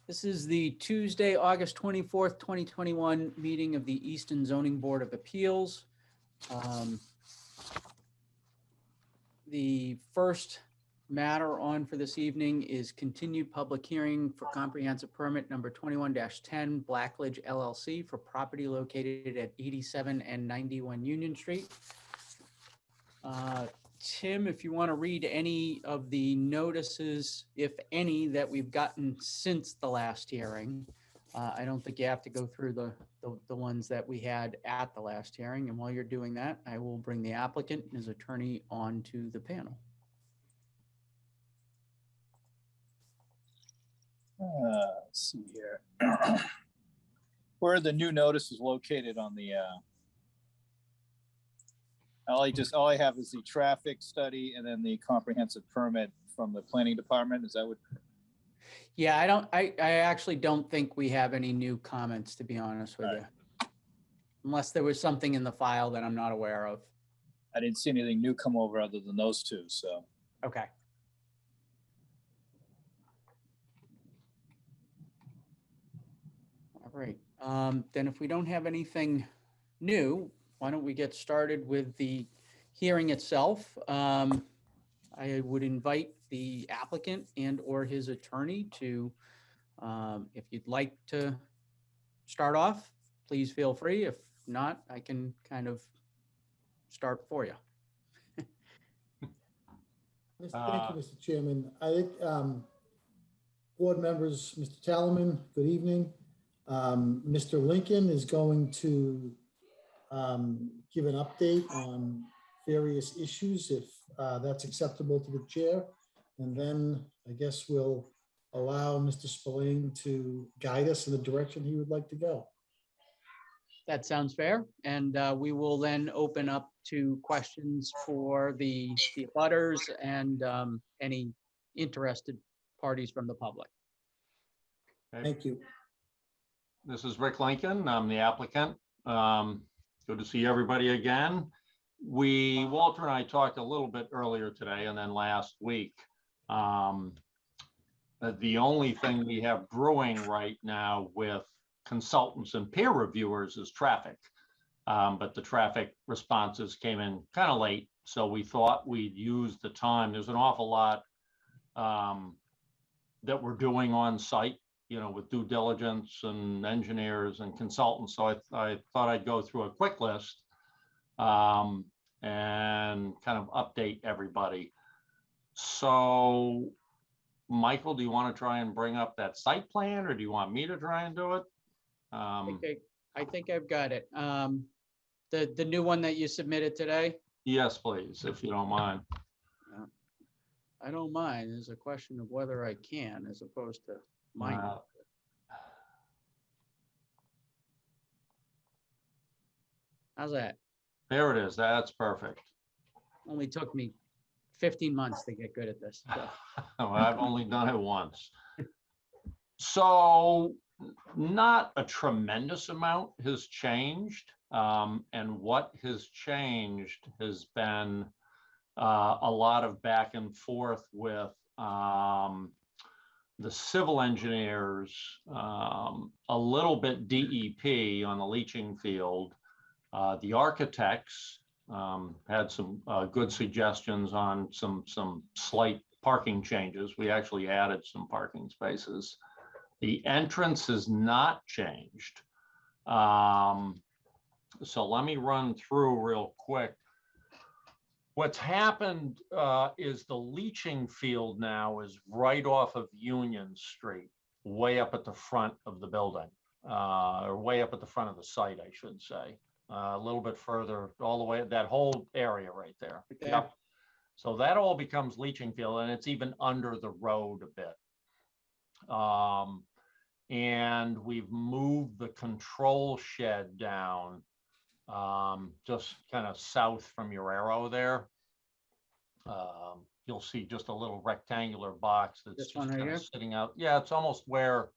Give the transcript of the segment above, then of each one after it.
This is the Tuesday, August 24th, 2021 meeting of the Easton Zoning Board of Appeals. The first matter on for this evening is continued public hearing for comprehensive permit number 21-10 Blackledge LLC for property located at 87 and 91 Union Street. Tim, if you want to read any of the notices, if any, that we've gotten since the last hearing. I don't think you have to go through the ones that we had at the last hearing. And while you're doing that, I will bring the applicant and his attorney onto the panel. Let's see here. Where are the new notices located on the all I have is the traffic study and then the comprehensive permit from the planning department. Is that what? Yeah, I actually don't think we have any new comments, to be honest with you. Unless there was something in the file that I'm not aware of. I didn't see anything new come over other than those two, so. Okay. All right, then if we don't have anything new, why don't we get started with the hearing itself? I would invite the applicant and or his attorney to, if you'd like to start off, please feel free. If not, I can kind of start for you. Thank you, Mr. Chairman. I think board members, Mr. Talaman, good evening. Mr. Lincoln is going to give an update on various issues, if that's acceptable to the chair. And then I guess we'll allow Mr. Spillane to guide us in the direction he would like to go. That sounds fair. And we will then open up to questions for the abutters and any interested parties from the public. Okay. Thank you. This is Rick Lincoln. I'm the applicant. Good to see everybody again. Walter and I talked a little bit earlier today and then last week. The only thing we have brewing right now with consultants and peer reviewers is traffic. But the traffic responses came in kind of late. So we thought we'd use the time. There's an awful lot that we're doing on site, you know, with due diligence and engineers and consultants. So I thought I'd go through a quick list and kind of update everybody. So, Michael, do you want to try and bring up that site plan, or do you want me to try and do it? I think I've got it. The new one that you submitted today? Yes, please, if you don't mind. I don't mind. There's a question of whether I can, as opposed to mine. How's that? There it is. That's perfect. Only took me 15 months to get good at this. So. Well, I've only done it once. So not a tremendous amount has changed. And what has changed has been a lot of back and forth with the civil engineers, a little bit DEP on the leaching field. The architects had some good suggestions on some slight parking changes. We actually added some parking spaces. The entrance has not changed. So let me run through real quick. What's happened is the leaching field now is right off of Union Street, way up at the front of the building, or way up at the front of the site, I should say. A little bit further, all the way, that whole area right there. Okay. Yep. So that all becomes leaching field, and it's even under the road a bit. And we've moved the control shed down just kind of south from your arrow there. You'll see just a little rectangular box that's This just one right kind here? of sitting out. Yeah, it's almost where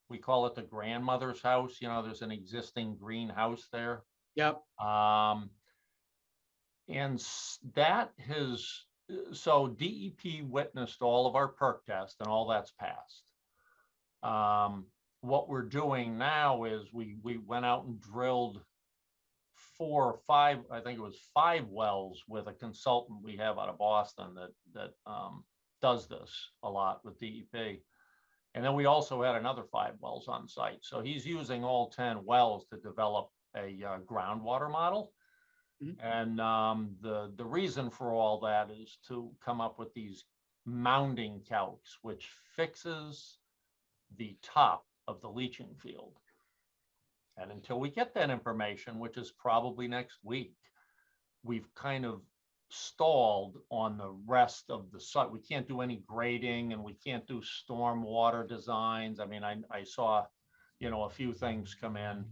we call it the grandmother's house. You know, there's an existing greenhouse there. Yep. And that has, so DEP witnessed all of our perk tests and all that's passed. What we're doing now is we went out and drilled 4 or 5, I think it was 5 wells with a consultant we have out of Boston that does this a lot with DEP. And then we also had another 5 wells on site. So he's using all 10 wells to develop a groundwater model. And the reason for all that is to come up with these mounding calcs, which fixes the top of the leaching field. And until we get that information, which is probably next week, we've kind of stalled on the rest of the site. We can't do any grading and we can't do storm water designs. I mean, I saw, a few things come in.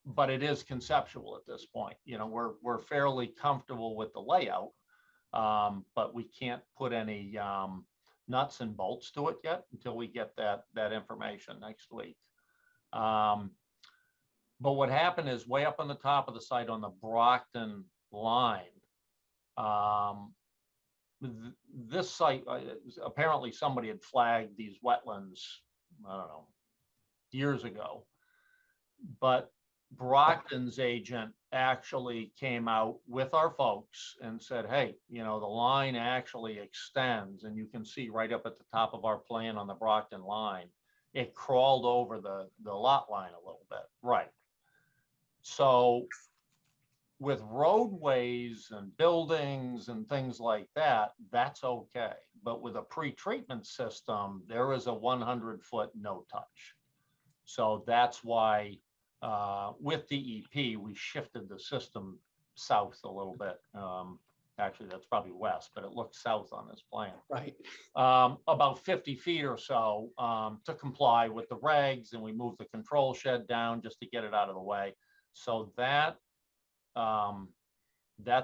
But it is conceptual at this point. We're fairly comfortable with the layout, but we can't put any nuts and bolts to it yet until we get that information next week. But what happened is way up on the top of the site on the Brockton line, this site, apparently somebody had flagged these wetlands, I don't know, years ago. But Brockton's agent actually came out with our folks and said, hey, the line actually extends, and you can see right up at the top of our plan on the Brockton line, it crawled over the lot line a little bit. Right. So with roadways and buildings and things like that, that's okay. But with a pre-treatment system, there is a 100-foot no touch. So that's why with DEP, we shifted the system south a little bit. Actually, that's probably west, but it looks south on this plan. Right. About 50 feet or so to comply with the regs, and we moved the control shed down just to get it out of the way. So that's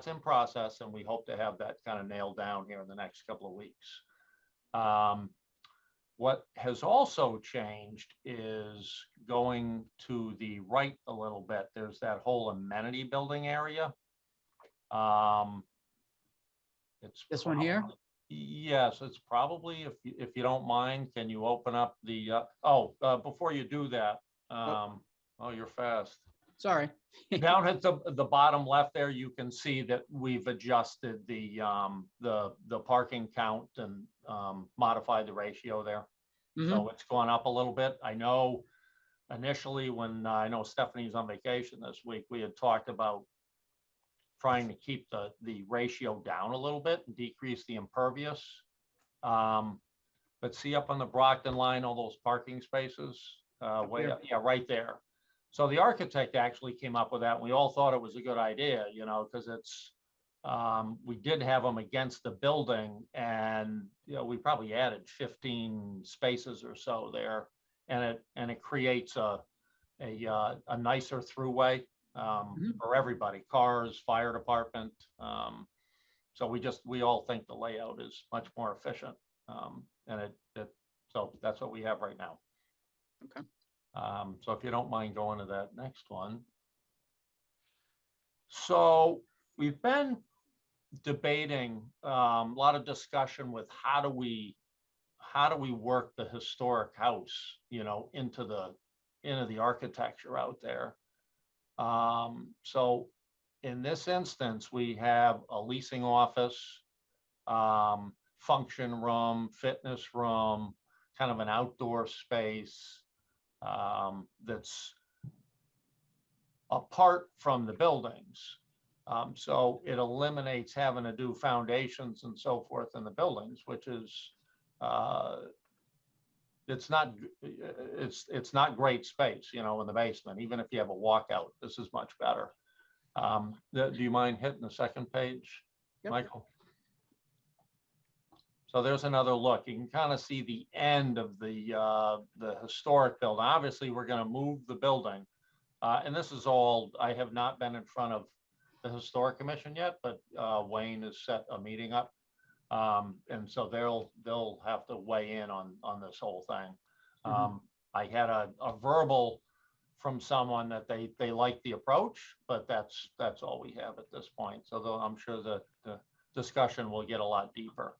in process, and we hope to have that kind of nailed down here in the next couple of weeks. What has also changed is going to the right a little bit. There's that whole amenity building area. It's This one here? Yes, it's probably, if you don't mind, can you open up the, before you do that, oh, you're fast. Sorry. Down at the bottom left there, you can see that we've adjusted the parking count and modified the ratio there. So it's gone up a little bit. I know initially when I know Stephanie's on vacation this week, we had talked about trying to keep the ratio down a little bit and decrease the impervious. But see up on the Brockton line, all those parking spaces way up, yeah, right there. So the architect actually came up with that. And we all thought it was a good idea, because it's, we did have them against the building, and we probably added 15 spaces or so there, and it creates a nicer throughway for everybody, cars, fire department. So we all think the layout is much more efficient, and so that's what we have right now. Okay. So if you don't mind going to that next one. So we've been debating a lot of discussion with how do we work the historic house, into the architecture out there. So in this instance, we have a leasing office, function room, fitness room, kind of an outdoor space that's apart from the buildings. So it eliminates having to do foundations and so forth in the buildings, which is it's not great space, in the basement. Even if you have a walkout, this is much better. Do you mind hitting the second page, Yep. Michael? So there's another look. You can kind of see the end of the historic building. Obviously, we're going to move the building, and this is all. I have not been in front of the Historic Commission yet, but Wayne has set a meeting up, and so they'll have to weigh in on this whole thing. I had a verbal from someone that they like the approach, but that's all we have at this point. So I'm sure that the discussion will get a lot deeper.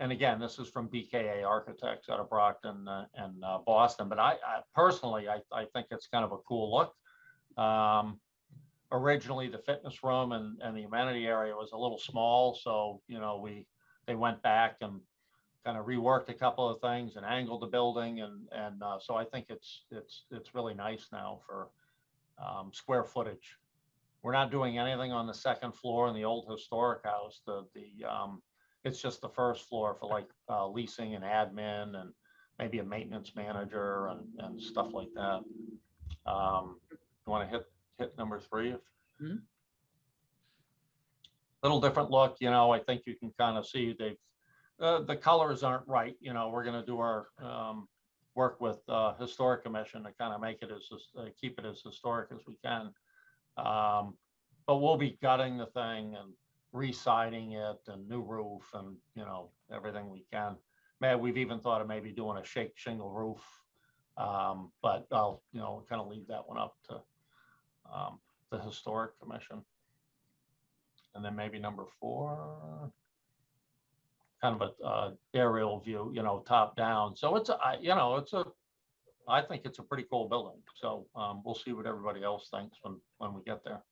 and again, this is from BKA Architects out of Brockton and Boston, but I personally, I think it's kind of a cool look. Originally, the fitness room and the amenity area was a little small, so, you know, they went back and kind of reworked a couple of things and angled the building, and so I think it's really nice now for square footage. We're not doing anything on the second floor in the old historic house. It's just the first floor for like leasing and admin and maybe a maintenance manager and stuff like that. You want to hit number 3? Mhm. Little different look, you know. I think you can kind of see the colors aren't right. You know, we're going to do our work with Historic Commission to kind of make it as keep it as historic as we can. But we'll be gutting the thing and re-siding it and new roof and, you know, everything we can. Man, we've even thought of maybe doing a shake shingle roof, but I'll, you know, kind of leave that one up to the Historic Commission. And then maybe number 4, kind of a aerial view, you know, top down. So it's you know, I think it's a pretty cool building. So we'll see what everybody else thinks when we get there.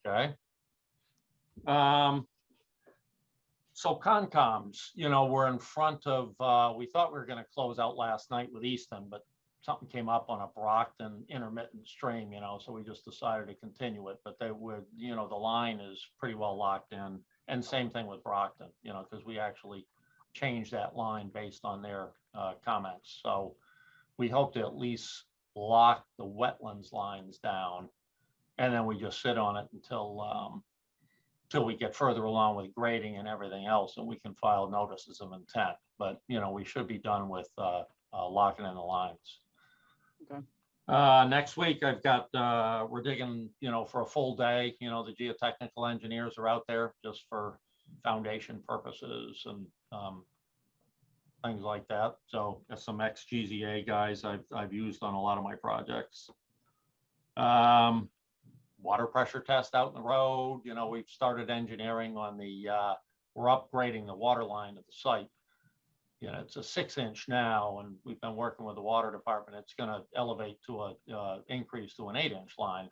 Okay. So Concoms, you know, we're in front of, we thought we were going to close out last night with Easton, but something came up on a Brockton intermittent stream, you know, so we just decided to continue it. But they would, you know, the line is pretty well locked in. And same thing with Brockton, you know, because we actually changed that line based on their comments. So we hope to at least lock the wetlands lines down, and then we just sit on it until we get further along with grading and everything else, and we can file notices of intent. But, you know, we should be done with locking in the lines. Okay. Next week, I've got, we're digging, you know, for a full day. You know, the geotechnical engineers are out there just for foundation purposes and things like that. So some ex-GZA guys I've used on a lot of my projects. Water pressure test out in the road. You know, we've started engineering on the, we're upgrading the water line at the site. You know, it's a 6-inch now, and we've been working with the water department. It's going to elevate to a increase to an 8-inch line,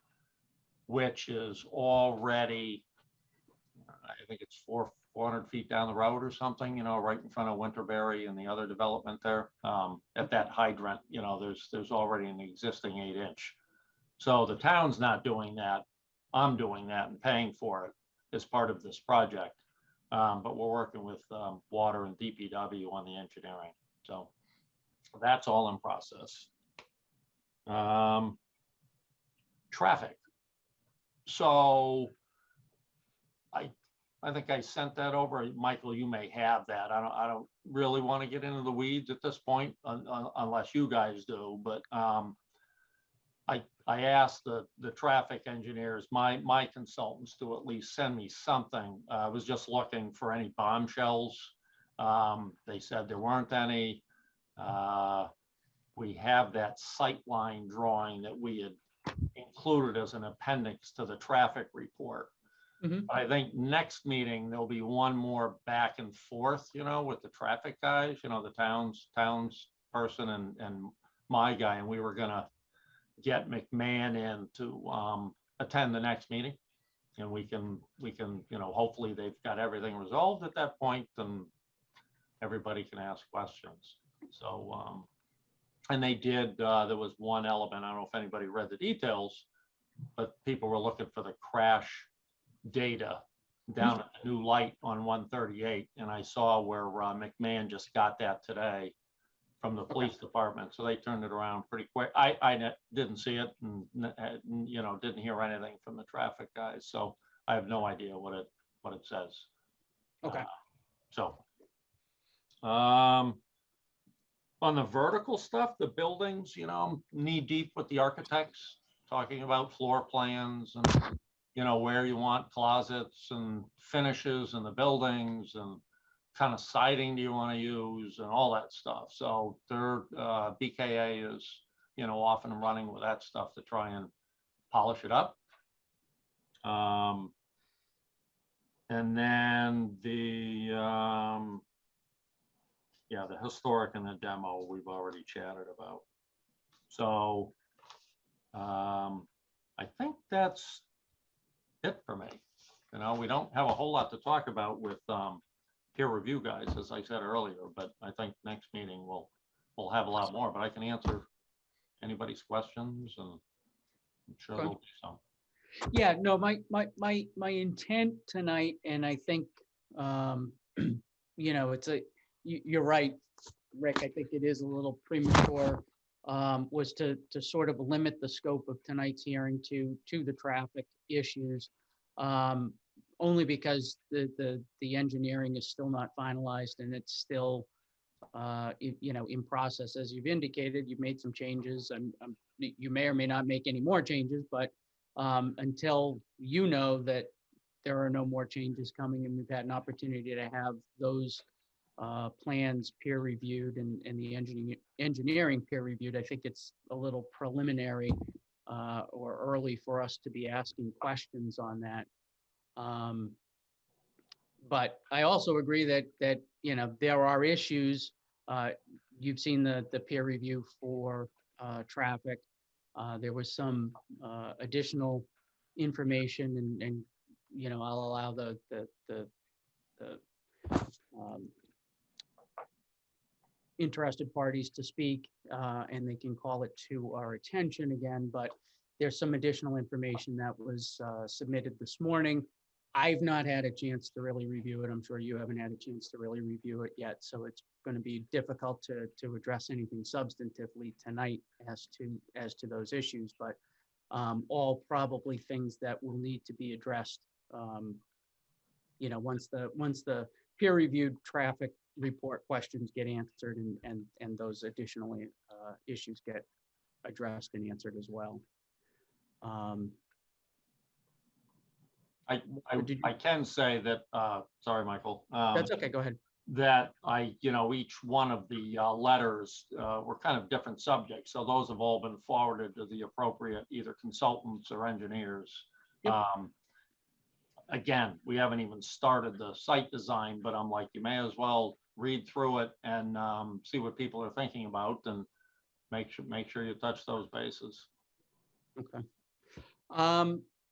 which is already, I think it's 400 feet down the road or something, you know, right in front of Winterberry and the other development there. At that hydrant, you know, there's already an existing 8-inch. So the town's not doing that. I'm doing that and paying for it as part of this project. But we're working with water and DPW on the engineering. So that's all in process. Traffic. So I think I sent that over. Michael, you may have that. I don't really want to get into the weeds at this point unless you guys do, but I asked the traffic engineers, my consultants, to at least send me something. I was just looking for any bombshells. They said there weren't any. We have that sightline drawing that we had included as an appendix to the traffic report. Mhm. I think next meeting, there'll be one more back and forth, you know, with the traffic guys, you know, the town's person and my guy, and we were gonna get McMahon in to attend the next meeting, and we can, you know, hopefully they've got everything resolved at that point, and everybody can ask questions. So, and they did. There was one element. I don't know if anybody read the details, but people were looking for the crash data down at the new light on 138, and I saw where McMahon just got that today from the police department, so they turned it around pretty quick. I didn't see it, and you know, didn't hear anything from the traffic guys, so I have no idea what it says. Okay. So, on the vertical stuff, the buildings, you know, I'm knee deep with the architects, talking about floor plans and, you know, where you want closets and finishes in the buildings and kind of siding do you want to use and all that stuff. So their BKA is, you know, off and running with that stuff to try and polish it up. And then the, yeah, the historic and the demo, we've already chatted about. So I think that's it for me. You know, we don't have a whole lot to talk about with peer review guys, as I said earlier, but I think next meeting we'll have a lot more, but I can answer anybody's questions, and I'm sure Okay. there'll be some. Yeah, no, my intent tonight, and I think, you know, you're right, Rick, I think it is a little premature, was to sort of limit the scope of tonight's hearing to the traffic issues. Only because the engineering is still not finalized, and it's still, you know, in process. As you've indicated, you've made some changes, and you may or may not make any more changes, but until you know that there are no more changes coming and we've had an opportunity to have those plans peer reviewed and the engineering peer reviewed, I think it's a little preliminary or early for us to be asking questions on that. But I also agree that you know, there are issues. You've seen the peer review for traffic. There was some additional information, and you know, I'll allow the interested parties to speak, and they can call it to our attention again. But there's some additional information that was submitted this morning. I've not had a chance to really review it. I'm sure you haven't had a chance to really review it yet. So it's going to be difficult to address anything substantively tonight as to those issues, but all probably things that will need to be addressed, you know, once the peer reviewed traffic report questions get answered, and those additional issues get addressed and answered as well. I can say that, sorry, Michael. That's okay, go ahead. That you know, each one of the letters were kind of different subjects. So those have all been forwarded to the appropriate either consultants or engineers. Yep. Again, we haven't even started the site design, but I'm like, you may as well read through it and see what people are thinking about, and make sure you touch those bases. Okay.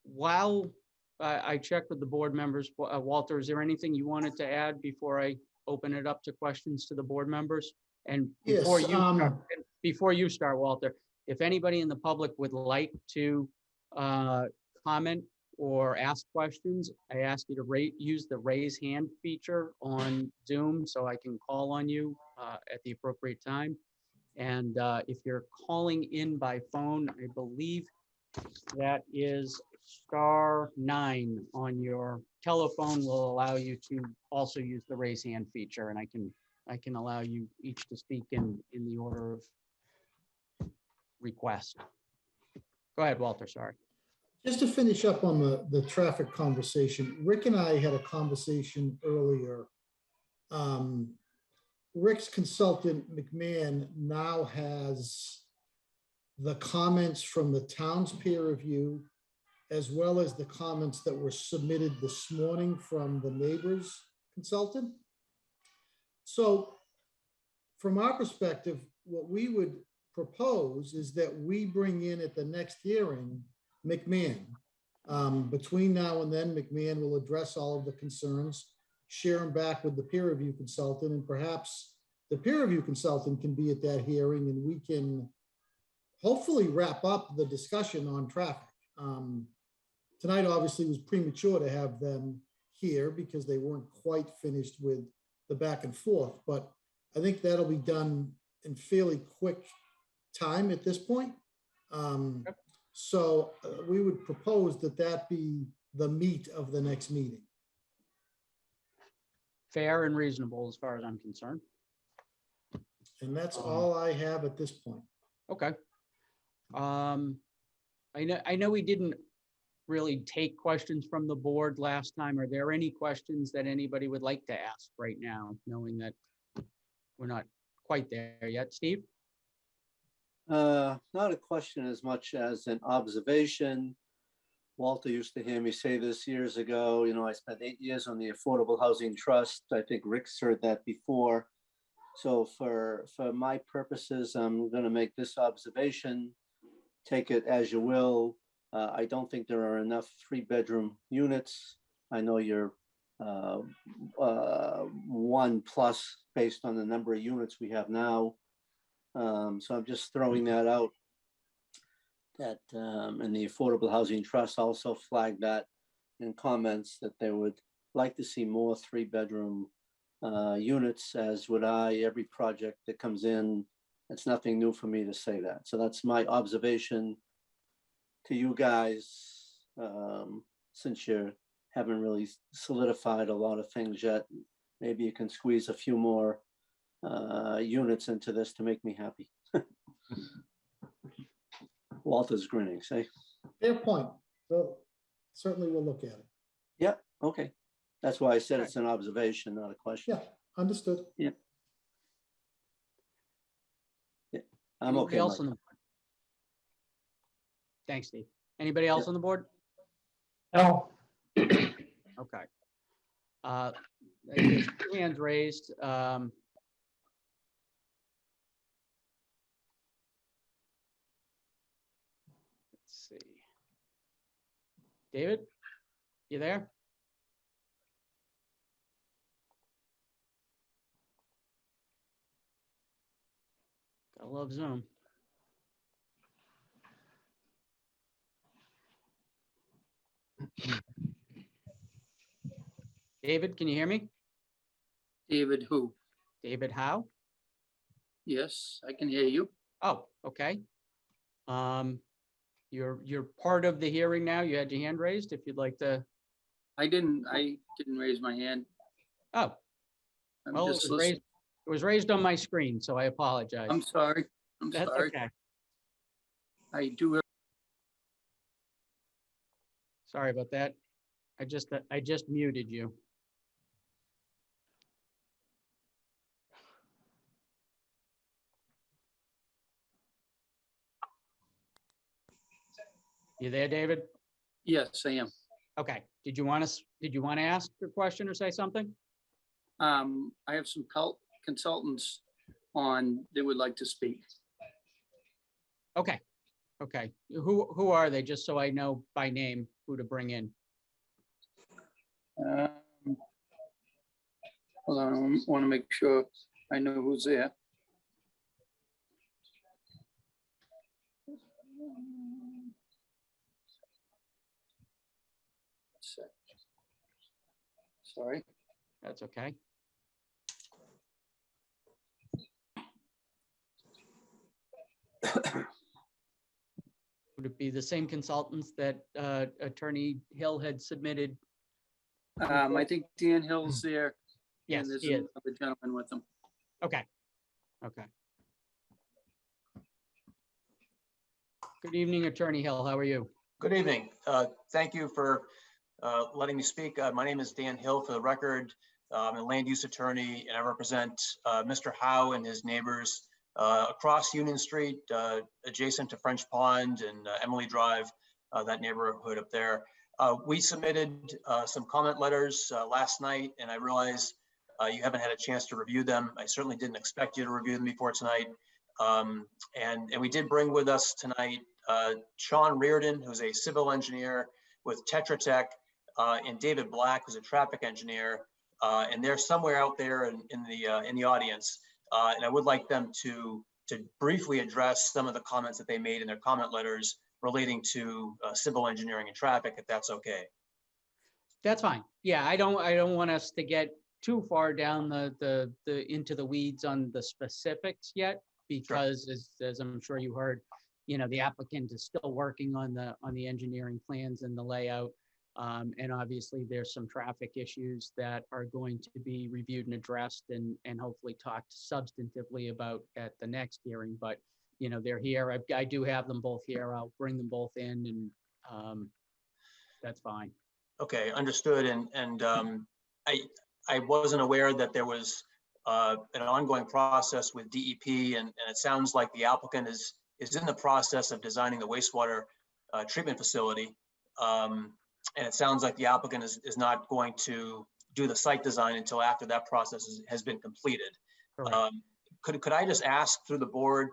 While I checked with the board members, Walter, is there anything you wanted to add before I open it up to questions to the board members? And before Yes, before you start, Walter, if anybody in the public would like to comment or ask questions, I ask you to use the raise hand feature on Zoom so I can call on you at the appropriate time. And if you're calling in by phone, I believe that is *9 on your telephone will allow you to also use the raise hand feature, and I can allow you each to speak in the order of request. Go ahead, Walter, sorry. just to finish up on the traffic conversation, Rick and I had a conversation earlier. Rick's consultant, McMahon, now has the comments from the town's peer review, as well as the comments that were submitted this morning from the neighbors consultant. So from our perspective, what we would propose is that we bring in at the next hearing, McMahon. Between now and then, McMahon will address all of the concerns, share them back with the peer review consultant, and perhaps the peer review consultant can be at that hearing, and we can hopefully wrap up the discussion on traffic. Tonight obviously was premature to have them here because they weren't quite finished with the back and forth, but I think that'll be done in fairly quick time at this point. So we would propose that be the meat of the next meeting. Fair and reasonable as far as I'm concerned. And that's all I have at this point. Okay. I know we didn't really take questions from the board last time. Are there any questions that anybody would like to ask right now, knowing that we're not quite there yet? Steve? Not a question as much as an observation. Walter used to hear me say this years ago. You know, I spent 8 years on the Affordable Housing Trust. I think Rick's heard that before. So for my purposes, I'm going to make this observation. Take it as you will. I don't think there are enough 3-bedroom units. I know you're 1 plus based on the number of units we have now. So I'm just throwing that out. That and the Affordable Housing Trust also flagged that in comments that they would like to see more 3-bedroom units, as would I. Every project that comes in, it's nothing new for me to say that. So that's my observation to you guys, since you haven't really solidified a lot of things yet. Maybe you can squeeze a few more units into this to make me happy. Walter's grinning, say. Fair point. Well, certainly we'll look at it. Yeah, okay. That's why I said it's an observation, not a question. Yeah, understood. I'm Anybody okay. else Mike. on the board? Thanks, Steve. Anybody else on the board? No. Okay. There's 2 hands raised. Let's see. David, you there? I love Zoom. David, can you hear me? David who? David Howe? Yes, I can hear you. Oh, okay. You're part of the hearing now. You had your hand raised if you'd like to. I didn't raise my hand. Oh, I'm well, just listening. it was raised on my screen, so I apologize. I'm sorry. I'm That's sorry. okay. I do have. Sorry about that. I just muted you. You there, David? Yes, I am. Okay. Did you want to ask a question or say something? I have some consultants on that would like to speak. Okay. Okay. Who are they? Just so I know by name who to bring in. Hold on, I want to make sure I know who's there. Sorry. That's okay. Would it be the same consultants that Attorney Hill had submitted? I think Dan Hill's there. Yes, And there's he is. another gentleman with him. Okay. Okay. Good evening, Attorney Hill. How are you? Good evening. Thank you for letting me speak. My name is Dan Hill. For the record, I'm a land use attorney, and I represent Mr. Howe and his neighbors across Union Street, adjacent to French Pond and Emily Drive, that neighborhood up there. We submitted some comment letters last night, and I realize you haven't had a chance to review them. I certainly didn't expect you to review them before tonight. And we did bring with us tonight Sean Reardon, who's a civil engineer with Tetra Tech, and David Black, who's a traffic engineer. And they're somewhere out there in the audience. And I would like them to briefly address some of the comments that they made in their comment letters relating to civil engineering and traffic, if that's okay. That's fine. Yeah, I don't want us to get too far down the into the weeds on the specifics yet, because as I'm sure you heard, you know, the applicant is still working on the engineering plans and the layout. And obviously there's some traffic issues that are going to be reviewed and addressed and hopefully talked substantively about at the next hearing. But, you know, they're here. I do have them both here. I'll bring them both in and that's fine. Okay, understood. And I wasn't aware that there was an ongoing process with DEP, and it sounds like the applicant is in the process of designing the wastewater treatment facility. And it sounds like the applicant is not going to do the site design until after that process has been completed. Correct. Could I just ask through the board,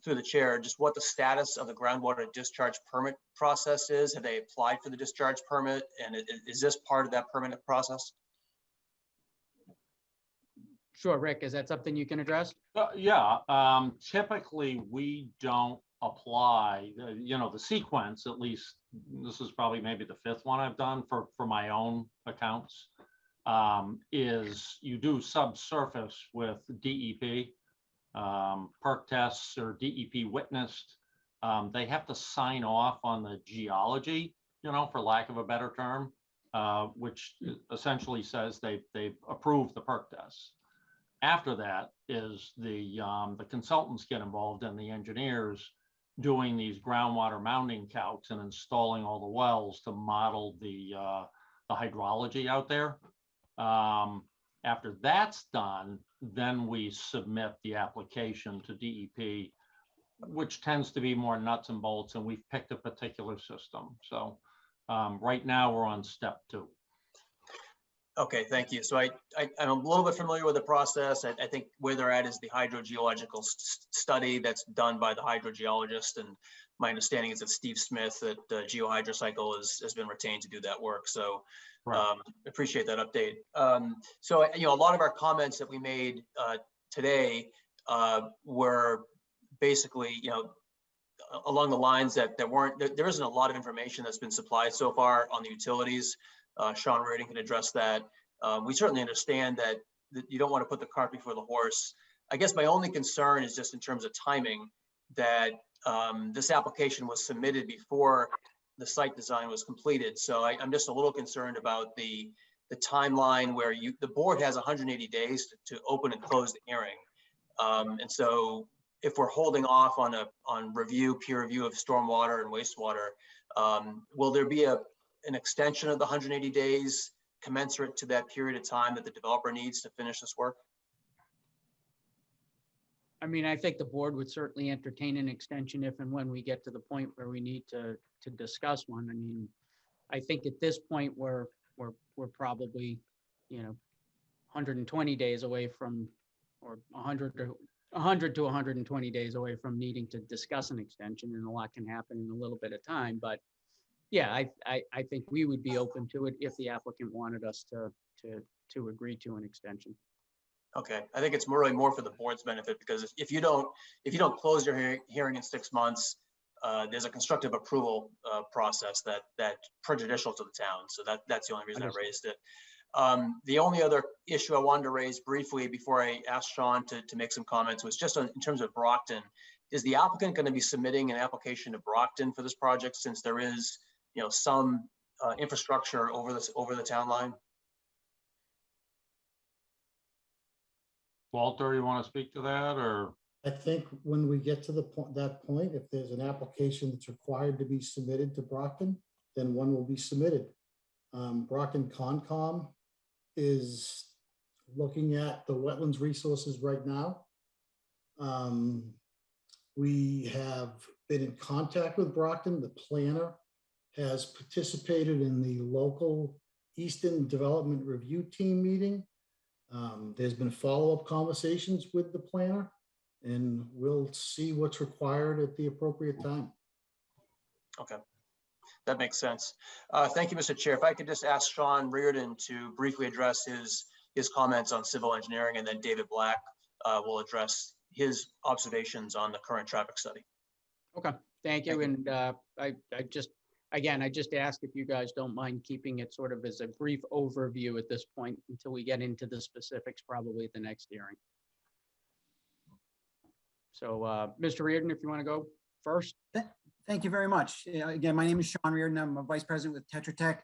through the chair, just what the status of the groundwater discharge permit process is? Have they applied for the discharge permit? And is this part of that permit process? Sure, Rick, is that something you can address? Yeah, typically we don't apply, the sequence, at least this is probably maybe the fifth one I've done for my own accounts, is you do subsurface with DEP, perk tests or DEP witnessed. They have to sign off on the geology, for lack of a better term, which essentially says they've approved the perk tests. After that is the consultants get involved and the engineers doing these groundwater mounting calcs and installing all the wells to model the hydrology out there. After that's done, then we submit the application to DEP, which tends to be more nuts and bolts, and we've picked a particular system. So right now we're on step 2. Okay, thank you. So I'm a little bit familiar with the process. I think where they're at is the hydrogeological study that's done by the hydrogeologist. And my understanding is that Steve Smith at GeoHydrocycle has been retained to do that work. So appreciate that update. So, a lot of our comments that we made today were basically, along the lines that there isn't a lot of information that's been supplied so far on the utilities. Sean Reardon can address that. We certainly understand that you don't want to put the cart before the horse. I guess my only concern is just in terms of timing, that this application was submitted before the site design was completed. So I'm just a little concerned about the timeline where the board has 180 days to open and close the hearing. And so if we're holding off on peer review of stormwater and wastewater, will there be an extension of the 180 days commensurate to that period of time that the developer needs to finish this work? I mean, I think the board would certainly entertain an extension if and when we get to the point where we need to discuss one. I mean, I think at this point we're probably, 120 days away from, or 100 to 120 days away from needing to discuss an extension, and a lot can happen in a little bit of time. But yeah, I think we would be open to it if the applicant wanted us to agree to an extension. Okay, I think it's really more for the board's benefit, because if you don't close your hearing in 6 months, there's a constructive approval process that's prejudicial to the town. So that's the only reason I raised it. The only other issue I wanted to raise briefly before I asked Sean to make some comments was just in terms of Brockton. Is the applicant going to be submitting an application to Brockton for this project, since there is some infrastructure over the town line? Walter, you want to speak to that, or? I think when we get to that point, if there's an application that's required to be submitted to Brockton, then one will be submitted. Brockton Concom is looking at the wetlands resources right now. We have been in contact with Brockton. The planner has participated in the local Easton Development Review Team meeting. There's been follow-up conversations with the planner, and we'll see what's required at the appropriate time. Okay, that makes sense. Thank you, Mr. Chair. If I could just ask Sean Reardon to briefly address his comments on civil engineering, and then David Black will address his observations on the current traffic study. Okay, thank you. And I just ask if you guys don't mind keeping it sort of as a brief overview at this point until we get into the specifics, probably at the next hearing. So, Mr. Reardon, if you want to go first. Thank you very much. Again, my name is Sean Reardon. I'm a vice president with Tetra Tech.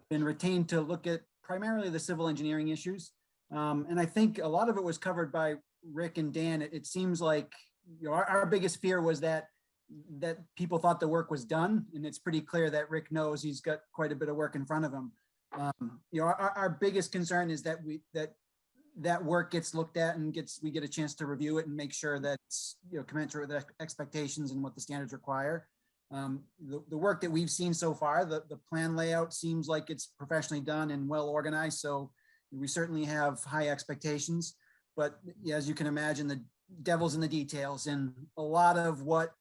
Been retained to look at primarily the civil engineering issues. And I think a lot of it was covered by Rick and Dan. It seems like our biggest fear was that people thought the work was done. And it's pretty clear that Rick knows he's got quite a bit of work in front of him. Our biggest concern is that that work gets looked at and we get a chance to review it and make sure that it's commensurate with expectations and what the standards require. The work that we've seen so far, the plan layout seems like it's professionally done and well organized. So we certainly have high expectations, but as you can imagine, the devil's in the details, and a lot of what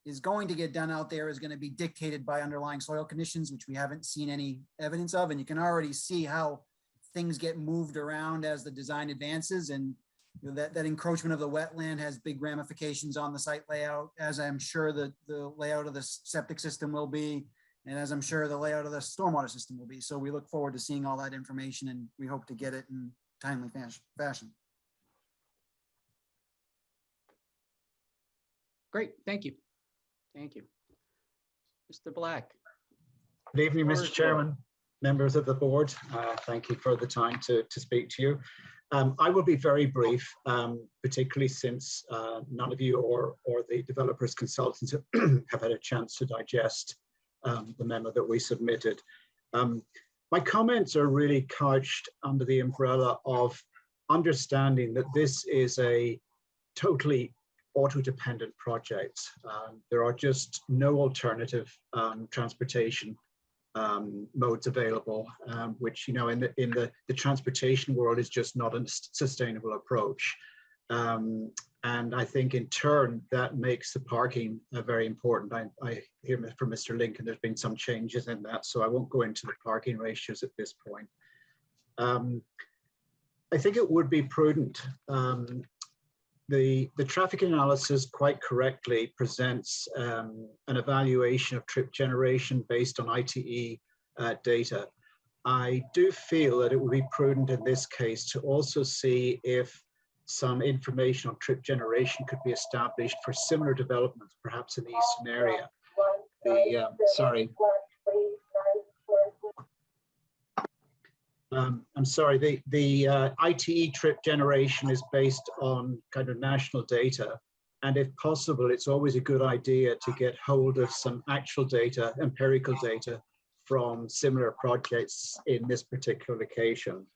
is going to get done out there is going to be dictated by underlying soil conditions, which we haven't seen any evidence of. And you can already see how things get moved around as the design advances. And that encroachment of the wetland has big ramifications on the site layout, as I'm sure the layout of the septic system will be, and as I'm sure the layout of the stormwater system will be. So we look forward to seeing all that information, and we hope to get it in timely fashion. Great, thank you. Thank you. Mr. Black. Good evening, Floor Mr. is Chairman, members of the board. Thank you for the time to speak to you. I will be very brief, particularly since none of you or the developers consultants have had a chance to digest the memo that we submitted. My comments are really couched under the umbrella of understanding that this is a totally auto-dependent project. There are just no alternative transportation modes available, which, you know, in the transportation world is just not a sustainable approach. And I think in turn that makes the parking very important. I hear from Mr. Lincoln there's been some changes in that, so I won't go into the parking ratios at this point. I think it would be prudent. The traffic analysis quite correctly presents an evaluation of trip generation based on ITE data. I do feel that it would be prudent in this case to also see if some information on trip generation could be established for similar developments, perhaps in the Easton area. I'm sorry, the ITE trip generation is based on kind of national data. And if possible, it's always a good idea to get hold of some actual data, empirical data from similar projects in this particular location.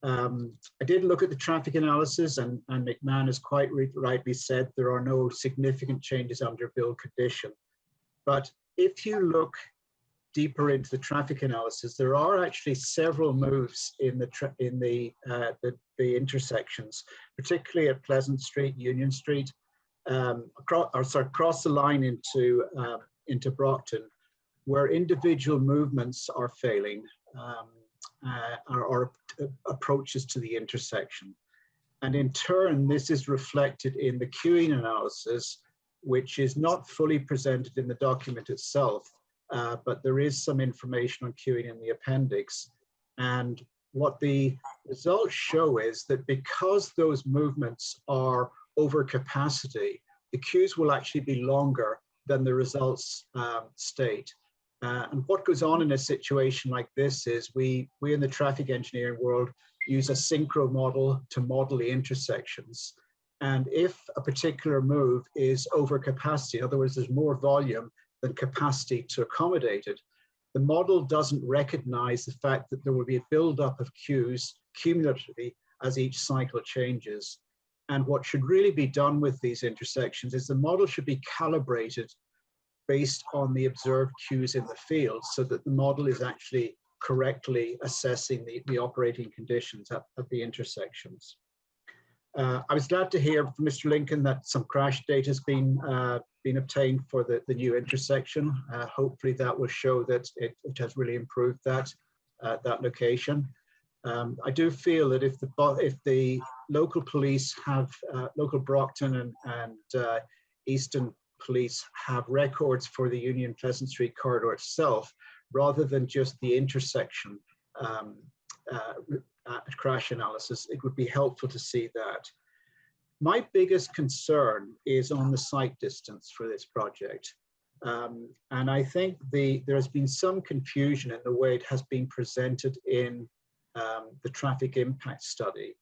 I did look at the traffic analysis, and McMahon has quite rightly said there are no significant changes under build condition. But if you look deeper into the traffic analysis, there are actually several moves in the intersections, particularly at Pleasant Street, Union Street, across the line into Brockton, where individual movements are failing, or approaches to the intersection. And in turn, this is reflected in the queuing analysis, which is not fully presented in the document itself. But there is some information on queuing in the appendix. And what the results show is that because those movements are over capacity, the queues will actually be longer than the results state. And what goes on in a situation like this is we in the traffic engineering world use a synchro model to model the intersections. And if a particular move is over capacity, in other words, there's more volume than capacity to accommodate it, the model doesn't recognize the fact that there will be a buildup of queues cumulatively as each cycle changes. And what should really be done with these intersections is the model should be calibrated based on the observed queues in the field, so that the model is actually correctly assessing the operating conditions at the intersections. I was glad to hear from Mr. Lincoln that some crash data has been obtained for the new intersection. Hopefully that will show that it has really improved that location. I do feel that if the local police have, local Brockton and Easton police have records for the Union Pleasant Street corridor itself, rather than just the intersection crash analysis, it would be helpful to see that. My biggest concern is on the site distance for this project. And I think there has been some confusion in the way it has been presented in the traffic impact study.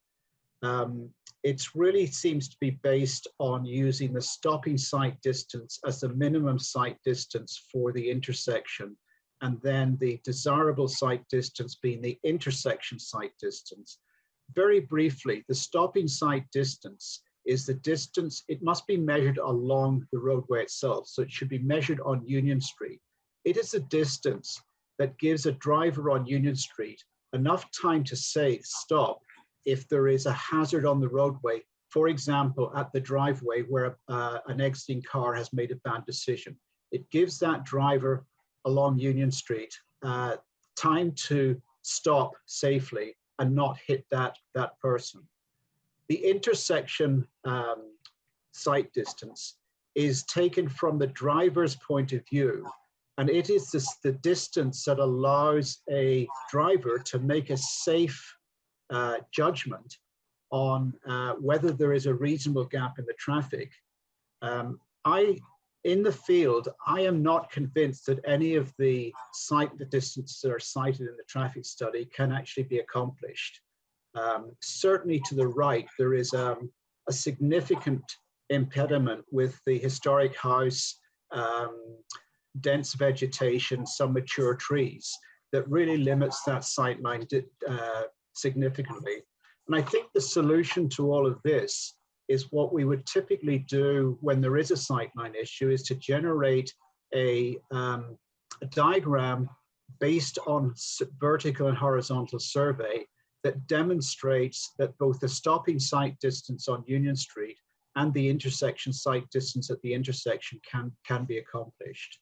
It really seems to be based on using the stopping site distance as the minimum site distance for the intersection, and then the desirable site distance being the intersection site distance. Very briefly, the stopping site distance is the distance. It must be measured along the roadway itself. So it should be measured on Union Street. It is a distance that gives a driver on Union Street enough time to say stop if there is a hazard on the roadway. For example, at the driveway where an exiting car has made a bad decision. It gives that driver along Union Street time to stop safely and not hit that person. The intersection sight distance is taken from the driver's point of view, and it is the distance that allows a driver to make a safe judgment on whether there is a reasonable gap in the traffic. In the field, I am not convinced that any of the distances that are cited in the traffic study can actually be accomplished. Certainly to the right, there is a significant impediment with the historic house, dense vegetation, some mature trees that really limits that sight line significantly. And I think the solution to all of this is what we would typically do when there is a sightline issue, is to generate a diagram based on vertical and horizontal survey that demonstrates that both the stopping sight distance on Union Street and the intersection sight distance at the intersection can be accomplished.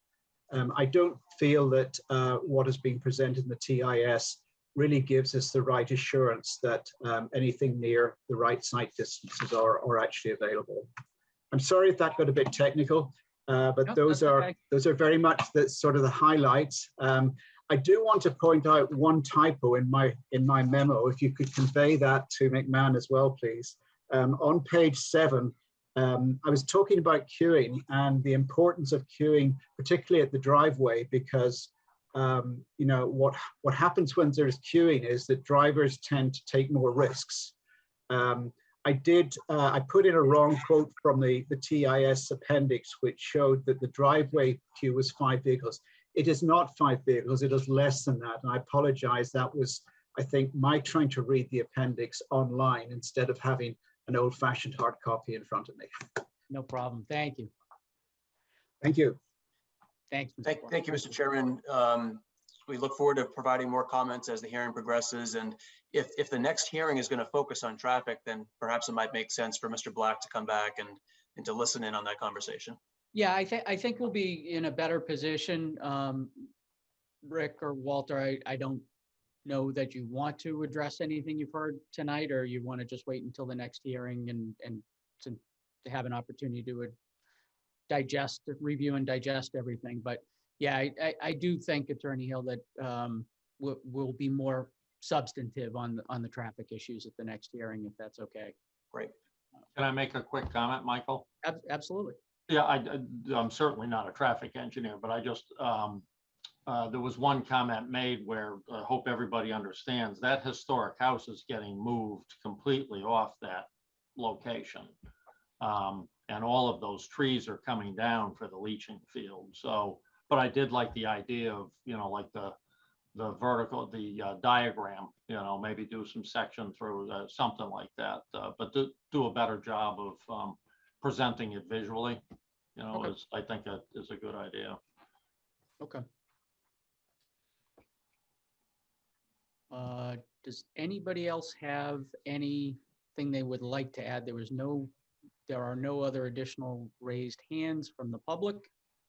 I don't feel that what is being presented in the TIS really gives us the right assurance that anything near the right sight distances are actually available. I'm sorry if that got a bit technical, but No, those are very much the sort of the highlights. I do want to point out one typo in my memo. If you could convey that to McMahon as well, please. On page 7, I was talking about queuing and the importance of queuing, particularly at the driveway, because you know, what happens when there's queuing is that drivers tend to take more risks. I put in a wrong quote from the TIS appendix, which showed that the driveway queue was 5 vehicles. It is not 5 vehicles, it is less than that. And I apologize, that was, I think, my trying to read the appendix online instead of having an old-fashioned hard copy in front of me. No problem. Thank you. Thank you. Thanks. Thank you, Mr. Chairman. We look forward to providing more comments as the hearing progresses. And if the next hearing is going to focus on traffic, then perhaps it might make sense for Mr. Black to come back and to listen in on that conversation. Yeah, I think we'll be in a better position. Rick or Walter, I don't know that you want to address anything you've heard tonight, or you want to just wait until the next hearing and to have an opportunity to review and digest everything. But yeah, I do think, Attorney Hill, that we'll be more substantive on the traffic issues at the next hearing, if that's okay. Great. Can I make a quick comment, Michael? Absolutely. Yeah, I'm certainly not a traffic engineer, but I just, there was one comment made where I hope everybody understands that historic house is getting moved completely off that location. And all of those trees are coming down for the leaching field. So, but I did like the idea of, you know, like the diagram, you know, maybe do some section through something like that, but do a better job of presenting it visually, you know, Okay. I think that is a good idea. Okay. Does anybody else have anything they would like to add? There are no other additional raised hands from the public.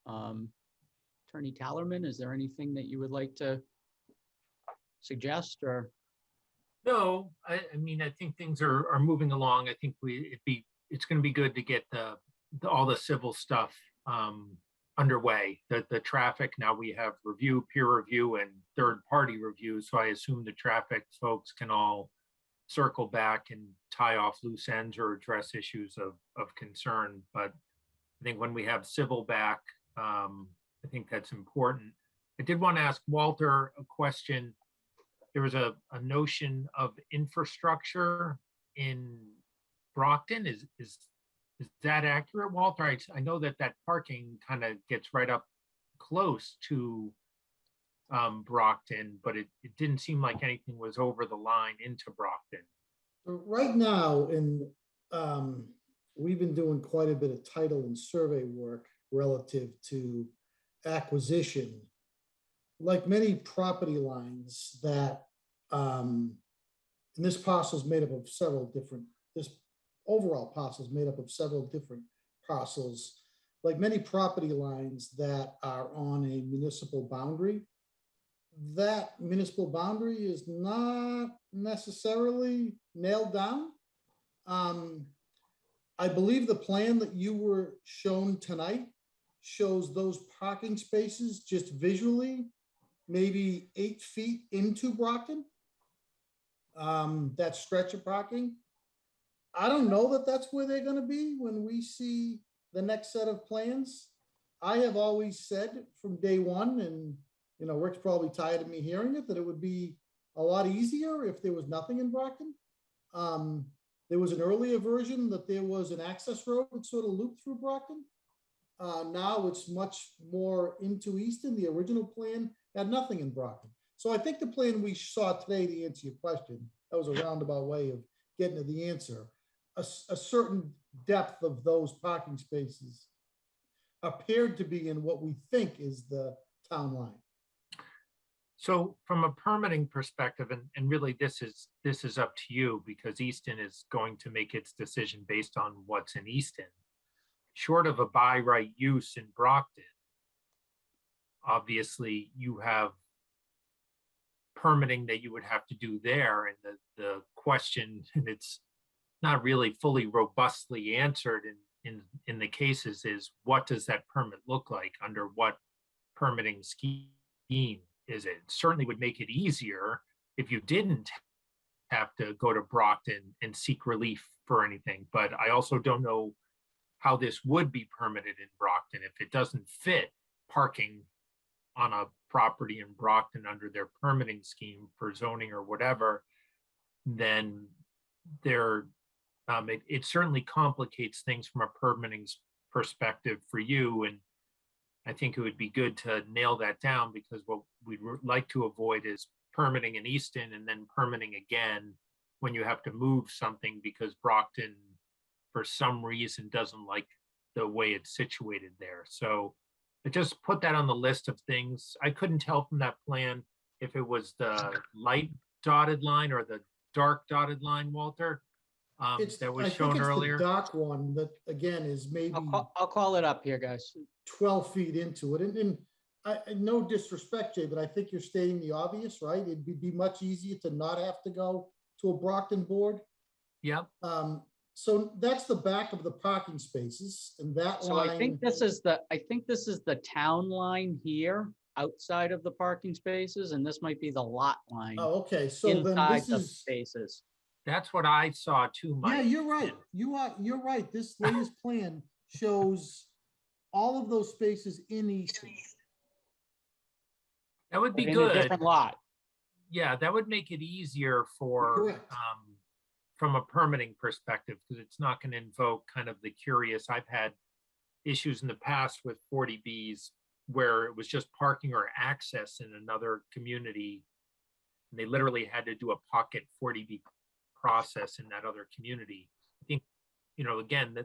Attorney Tallerman, is there anything that you would like to suggest or? No, I mean, I think things are moving along. I think it's going to be good to get all the civil stuff underway. The traffic, now we have peer review and third-party review. So I assume the traffic folks can all circle back and tie off loose ends or address issues of concern. But I think when we have civil back, I think that's important. I did want to ask Walter a question. There was a notion of infrastructure in Brockton. Is that accurate, Walter? I know that parking kind of gets right up close to Brockton, but it didn't seem like anything was over the line into Brockton. Right now, in we've been doing quite a bit of title and survey work relative to acquisition. Like many property lines that, and this parcel is made up of several different, this overall parcel is made up of several different parcels. Like many property lines that are on a municipal boundary, that municipal boundary is not necessarily nailed down. I believe the plan that you were shown tonight shows those parking spaces just visually, maybe 8 feet into Brockton. That stretch of parking. I don't know that that's where they're gonna be when we see the next set of plans. I have always said from day one, and you know, Rick's probably tired of me hearing it, that it would be a lot easier if there was nothing in Brockton. There was an earlier version that there was an access road that sort of looped through Brockton. Now it's much more into Easton. The original plan had nothing in Brockton. So I think the plan we saw today, to answer your question, that was a roundabout way of getting to the answer. A certain depth of those parking spaces appeared to be in what we think is the town line. So from a permitting perspective, and really this is up to you, because Easton is going to make its decision based on what's in Easton. Short of a by right use in Brockton, obviously you have permitting that you would have to do there. And the question, and it's not really fully robustly answered in the cases, is what does that permit look like? Under what permitting scheme is it? It certainly would make it easier if you didn't have to go to Brockton and seek relief for anything. But I also don't know how this would be permitted in Brockton. If it doesn't fit parking on a property in Brockton under their permitting scheme for zoning or whatever, then it certainly complicates things from a permitting perspective for you. And I think it would be good to nail that down, because what we'd like to avoid is permitting in Easton and then permitting again when you have to move something because Brockton, for some reason, doesn't like the way it's situated there. So I just put that on the list of things. I couldn't tell from that plan if it was the light dotted line or the dark dotted line, Walter, that was shown earlier. The dark one that again is maybe I'll call it up here, guys. 12 feet into it. And no disrespect, Jay, but I think you're stating the obvious, right? It'd be much easier to not have to go to a Brockton board. Yep. So that's the back of the parking spaces, and that So line. I think this is the town line here outside of the parking spaces, and this might be the lot line Oh, okay. So then inside this the is. spaces. That's what I saw too, Mike. Yeah, you're right. You're right. This latest plan shows all of those spaces in Easton. That would be In a good. different lot. Yeah, that would make it easier for, Correct. from a permitting perspective, because it's not going to invoke kind of the curious. I've had issues in the past with 40Bs where it was just parking or access in another community. And they literally had to do a pocket 40B process in that other community. I think, again,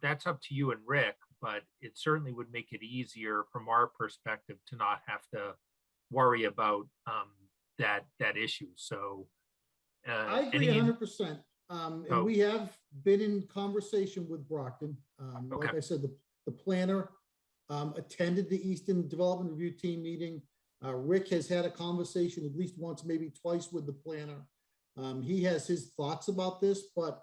that's up to you and Rick, but it certainly would make it easier from our perspective to not have to worry about that issue. So I agree 100%. And we have been in conversation with Brockton. Like I said, the planner attended the Easton Development Review Team meeting. Rick has had a conversation at least once, maybe twice with the planner. He has his thoughts about this, but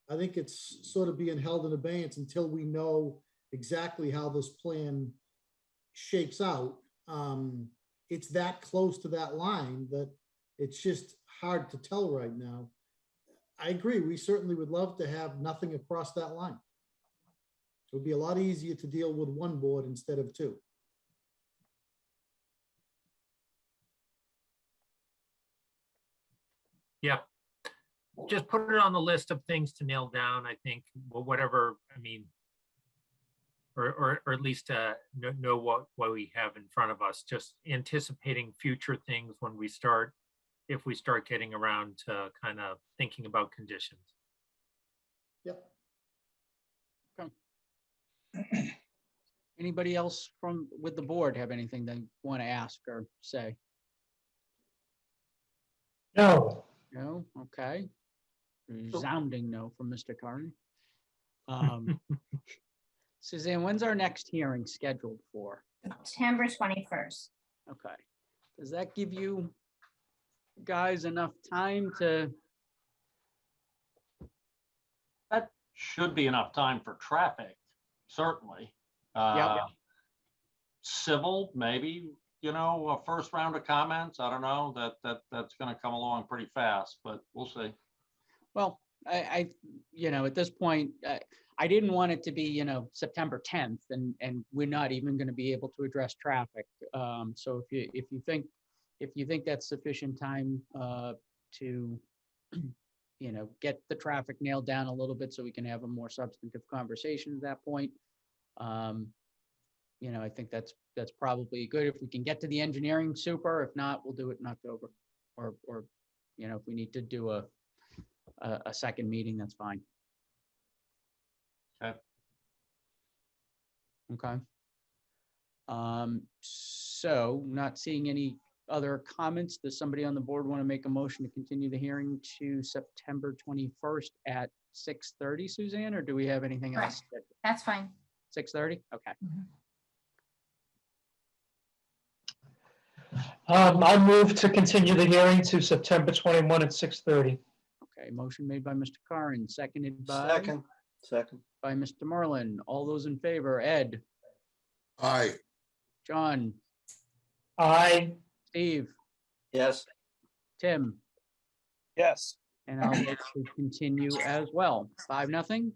I think it's sort of being held in abeyance until we know exactly how this plan shakes out. It's that close to that line that it's just hard to tell right now. I agree. We certainly would love to have nothing across that line. It would be a lot easier to deal with one board instead of two. Yeah, just put it on the list of things to nail down. I think, well, whatever, I mean, or at least know what we have in front of us, just anticipating future things when we start, if we start getting around to kind of thinking about conditions. Yep. Anybody else with the board have anything they want to ask or say? No. No? Okay. Resounding no from Mr. Carney. Um, Suzanne, when's our next hearing scheduled for? September 21st. Okay. Does that give you guys enough time to? That should be enough time for traffic, certainly. Yep. Civil, maybe, a first round of comments. I don't know, that's gonna come along pretty fast, but we'll see. Well, I at this point, I didn't want it to be, September 10th and we're not even going to be able to address traffic. So if you think that's sufficient time to, get the traffic nailed down a little bit so we can have a more substantive conversation at that point. I think that's probably good. If we can get to the engineering, super. If not, we'll do it in October or if we need to do a second meeting, that's fine. Okay. Okay. So not seeing any other comments, does somebody on the board want to make a motion to continue the hearing to September 21st at 6:30, Suzanne, or do we have anything else? That's fine. 6:30? Okay. I move to continue the hearing to September 21 at 6:30. Okay, motion made by Mr. Curran, seconded by? Second. By Mr. Merlin. All those in favor, Ed, Aye. John, Aye. Steve, Yes. Tim, Yes. and I'll vote to continue as well. 5-0.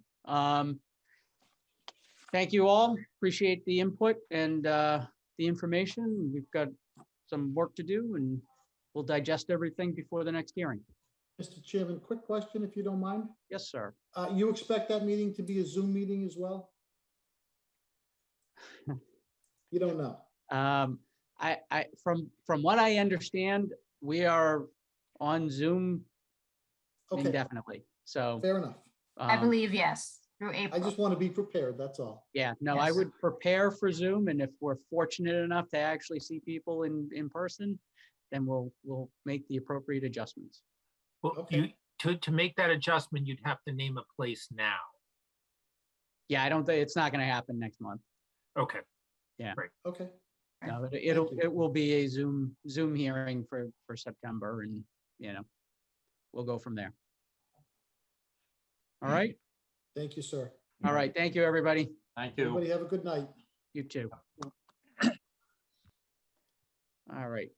Thank you all. Appreciate the input and the information. We've got some work to do and we'll digest everything before the next hearing. Mr. Chairman, quick question, if you don't mind. Yes, sir. You expect that meeting to be a Zoom meeting as well? You don't know? From what I understand, we are on Zoom Okay, indefinitely. So fair enough. I believe yes, through I April. just want to be prepared, that's all. yeah, no, I Yes. would prepare for Zoom, and if we're fortunate enough to actually see people in person, then we'll make the appropriate adjustments. Well, Okay. to make that adjustment, you'd have to name a place now. Yeah, I don't think it's not going to happen next month. Okay. Okay, No, Thank you. it will be a Zoom hearing for September, and we'll go from there. All right. thank you, sir. All right. Thank you, everybody. Thank you. Everybody have a good night. You too. All right.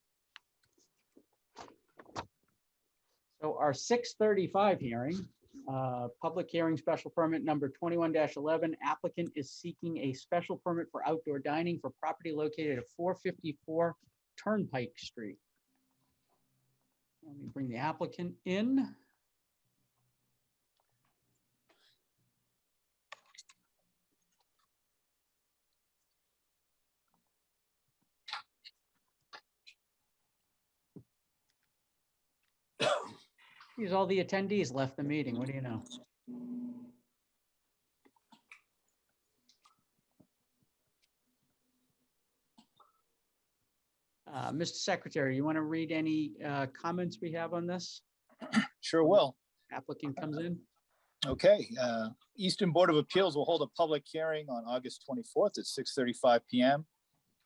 So our 6:35 hearing, public hearing special permit number 21-11, applicant is seeking a special permit for outdoor dining for property located at 454 Turnpike Street. Let me bring the applicant in. Geez, all the attendees left the meeting. What do you know? Mr. Secretary, you want to read any comments we have on this? Sure will. Applicant comes in. Okay, Easton Board of Appeals will hold a public hearing on August 24th at 6:35 PM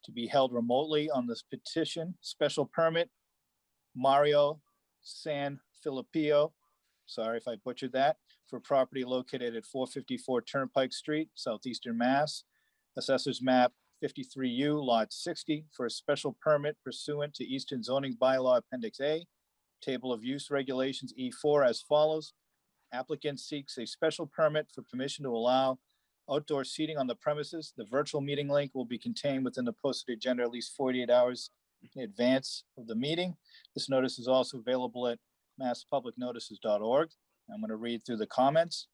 to be held remotely on this petition, special permit, Mario San Filippo, sorry if I butchered that, for property located at 454 Turnpike Street, Southeastern Mass. Assessors map 53U, lot 60, for a special permit pursuant to Easton zoning bylaw Appendix A, Table of Use Regulations E4 as follows. Applicant seeks a special permit for permission to allow outdoor seating on the premises. The virtual meeting link will be contained within the posted agenda at least 48 hours in advance of the meeting. This notice is also available at masspublicnotices.org. I'm going to read through the comments.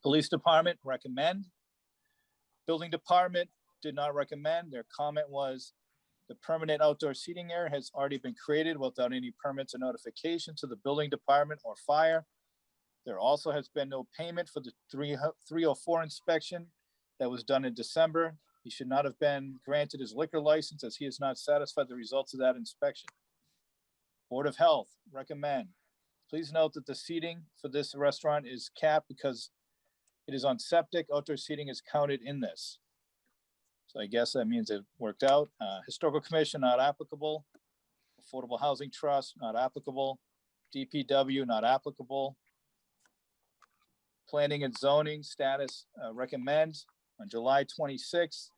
Police Department recommend. Building Department did not recommend. Their comment was, the permanent outdoor seating area has already been created without any permits or notification to the Building Department or fire. There also has been no payment for the 304 inspection that was done in December. He should not have been granted his liquor license as he has not satisfied the results of that inspection. Board of Health recommend. Please note that the seating for this restaurant is capped because it is on septic. Outdoor seating is counted in this. So I guess that means it worked out. Historical Commission, not applicable. Affordable Housing Trust, not applicable. DPW, not applicable. Planning and Zoning status recommend. On July 26,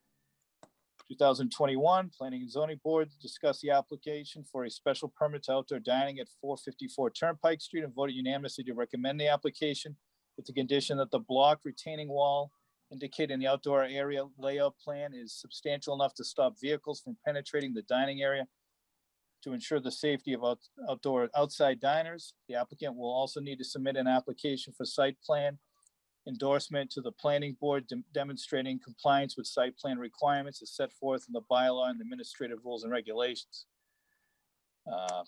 2021, Planning and Zoning Board discussed the application for a special permit to outdoor dining at 454 Turnpike Street and voted unanimously to recommend the application with the condition that the block retaining wall indicated in the outdoor area layout plan is substantial enough to stop vehicles from penetrating the dining area to ensure the safety of outside diners. The applicant will also need to submit an application for site plan endorsement to the planning board demonstrating compliance with site plan requirements as set forth in the bylaw and administrative rules and regulations.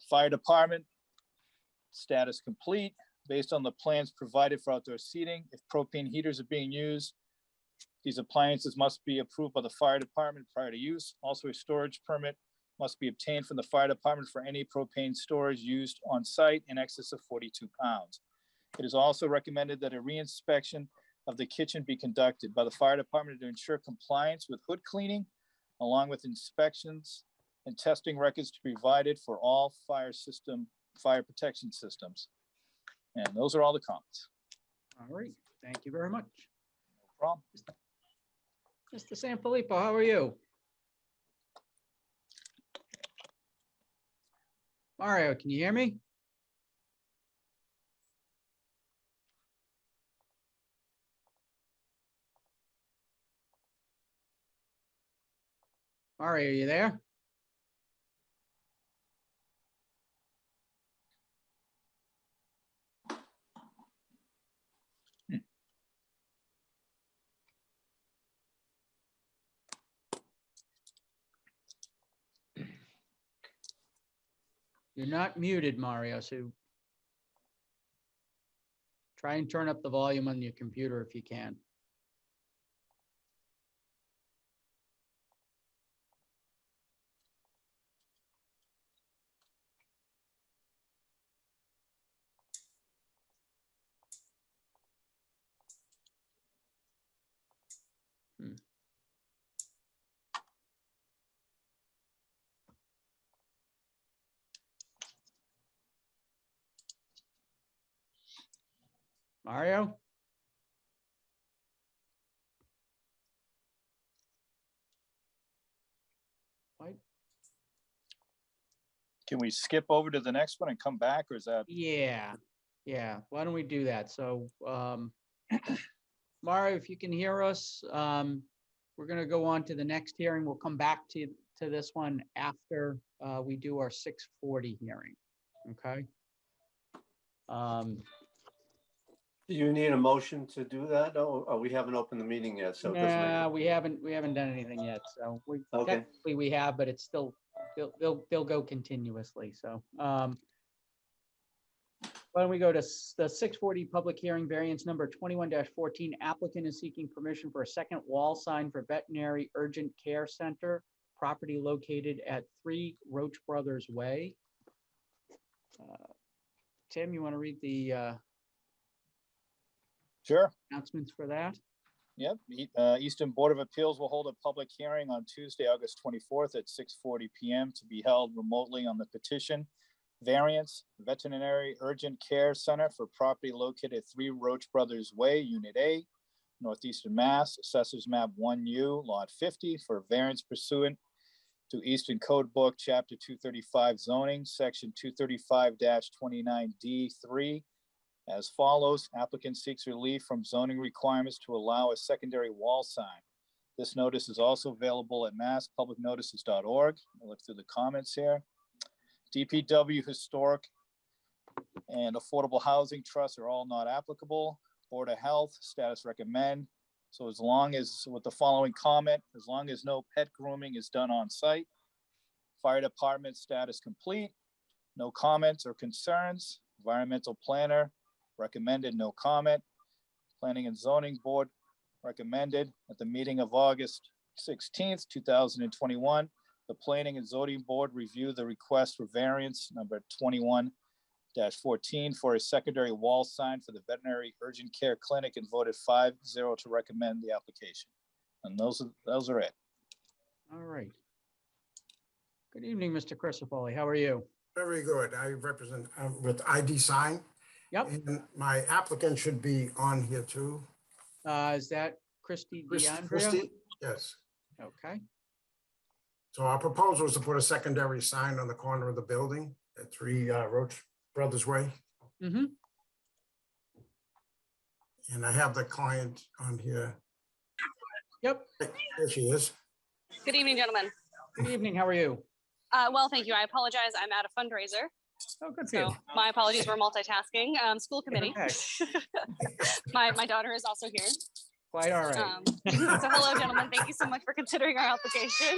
Fire department, status complete. Based on the plans provided for outdoor seating, if propane heaters are being used, these appliances must be approved by the fire department prior to use. Also, a storage permit must be obtained from the fire department for any propane storage used on site in excess of 42 pounds. It is also recommended that a reinspection of the kitchen be conducted by the fire department to ensure compliance with hood cleaning, along with inspections and testing records to be provided for all fire protection systems. And those are all the comments. All right, thank you very much. No problem. Mr. Sanfilippo, how are you? Mario, can you hear me? Mario, are you there? You're not muted, Mario, so try and turn up the volume on your computer if you can. Mario? What? Can we skip over to the next one and come back, or is that? Yeah, why don't we do that? So, Mario, if you can hear us, we're gonna go on to the next hearing. We'll come back to this one after we do our 6:40 hearing, okay? Do you need a motion to do that? Oh, we haven't opened the meeting yet, so. it doesn't make Nah, it- we haven't done anything yet, so Okay. technically we have, but it's still, they'll go continuously, so. Why don't we go to the 6:40 public hearing, variance number 21-14. Applicant is seeking permission for a second wall sign for veterinary urgent care center, property located at 3 Roach Brothers Way. Tim, you want to read the Sure. announcements for that? Yep. Easton Board of Appeals will hold a public hearing on Tuesday, August 24th at 6:40 p.m. to be held remotely on the petition variance veterinary urgent care center for property located at 3 Roach Brothers Way, Unit A, Northeastern Mass, Assessors Map 1U, Lot 50, for variance pursuant to Easton Code Book, Chapter 235 zoning, Section 235-29D3. As follows, applicant seeks relief from zoning requirements to allow a secondary wall sign. This notice is also available at masspublicnotices.org. I'll look through the comments here. DPW, Historic, and Affordable Housing Trust are all not applicable. Board of Health, status recommend. So as long as, with the following comment, as long as no pet grooming is done on site. Fire Department, status complete. No comments or concerns. Environmental planner recommended, no comment. Planning and Zoning Board recommended at the meeting of August 16th, 2021. The Planning and Zoning Board reviewed the request for variance number 21-14 for a secondary wall sign for the veterinary urgent care clinic and voted 5-0 to recommend the application. And those are it. All right. Good evening, Mr. Christopoli. How are you? Very good. I represent with ID Sign. Yep. And my applicant should be on here too. Is that Christy DeAndrea? Christie? Yes. Okay. So our proposal is to put a secondary sign on the corner of the building at 3 Roach Brothers Way. Mm-hmm. And I have the client on here. Yep. There she is. Good evening, gentlemen. Good evening. How are you? Well, thank you. I apologize. I'm at a fundraiser. Oh, good for you. So my apologies for multitasking. School committee. Okay. My daughter is also here. Quite all right. So hello, gentlemen. Thank you so much for considering our application.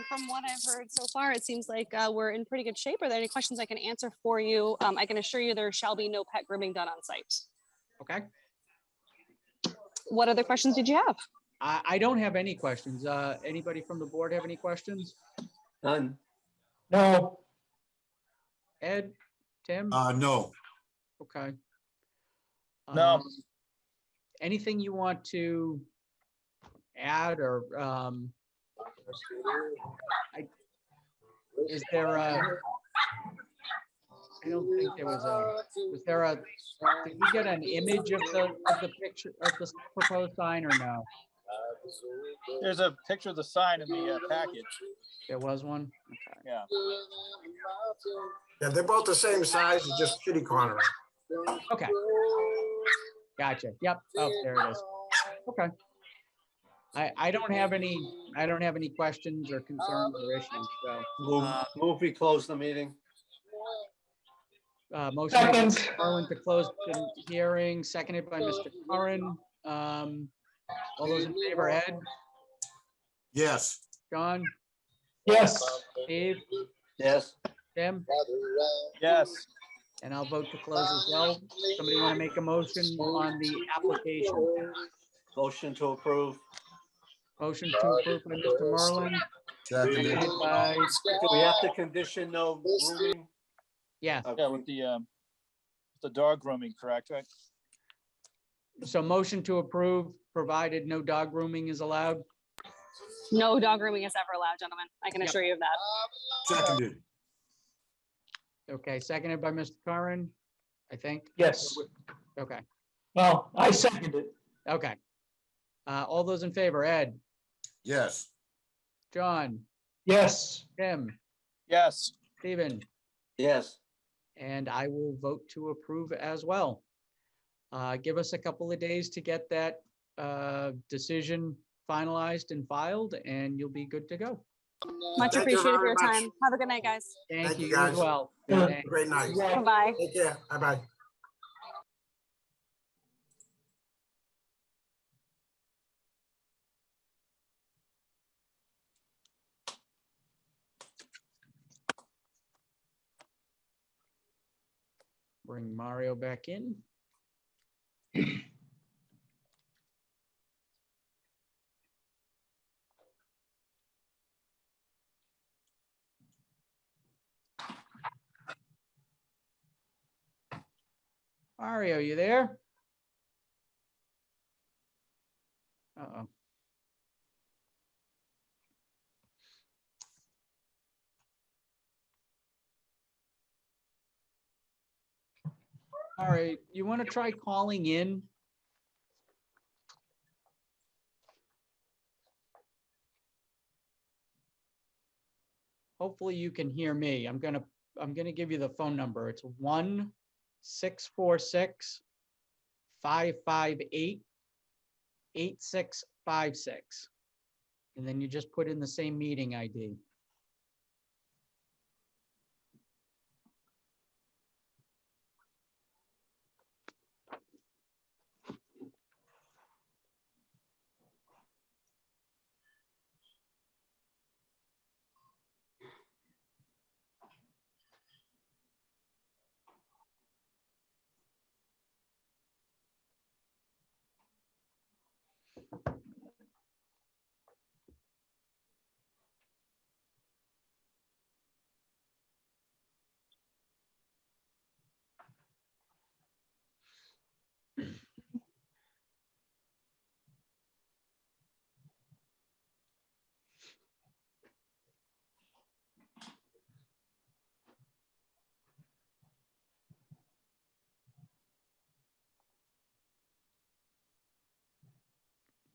From what I've heard so far, it seems like we're in pretty good shape. Are there any questions I can answer for you? I can assure you there shall be no pet grooming done on site. Okay. What other questions did you have? I don't have any questions. Anybody from the board have any questions? None. No. Ed, Tim? No. Okay. No. Anything you want to add or is there a, I don't think there was there a, did we get an image of the picture of the proposed sign or no? There's a picture of the sign in the package. There was one? Okay. Yeah. Yeah, they're both the same size, it's just kitty corner. Okay. Gotcha. Yep. Oh, there it is. Okay. I don't have any questions or concerns or issues. So Move we close the meeting. motion by Mr. Curran to close the hearing, seconded by Mr. Curran. All those in favor, Ed, Yes. John, Yes. Steve, Yes. Tim, Yes. and I'll vote to close as well. Somebody want to make a motion on the application? Motion to approve. Motion to approve by Mr. Merlin, Seconded. seconded by, Do we have to condition no grooming? yeah. Yeah, with the dog grooming, correct, right? So motion to approve, provided no dog grooming is allowed. No dog grooming is ever allowed, gentlemen. I can Yep. assure you of that. Seconded. Okay, seconded by Mr. Curran, I think. Yes. Okay, Well, I second it. okay. All those in favor, Ed, Yes. John, Yes. Tim, Yes. Stephen, Yes. and I will vote to approve as well. Give us a couple of days to get that decision finalized and filed, and you'll be good to go. Much Thank you appreciated for very your much. time. Have a good night, guys. Thank you, you, you as guys. well. Yeah. Thanks. Great night. Bye-bye. Take care. Bye-bye. Bring Mario back in. Mario, you there? Uh-oh. All right, you want to try calling in? Hopefully you can hear me. I'm gonna give you the phone number. It's 1-646-558-8656. And then you just put in the same meeting ID.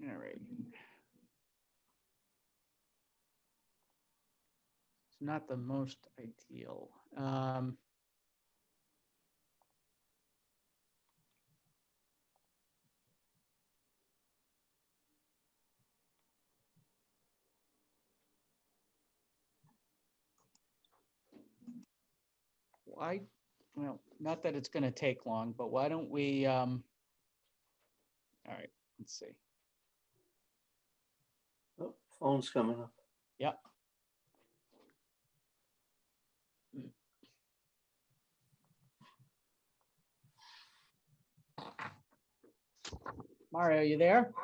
All right. It's not the most ideal. Why, well, not that it's gonna take long, but why don't we, all right, let's see. Oh, phone's coming up. Yep. Mario, you there?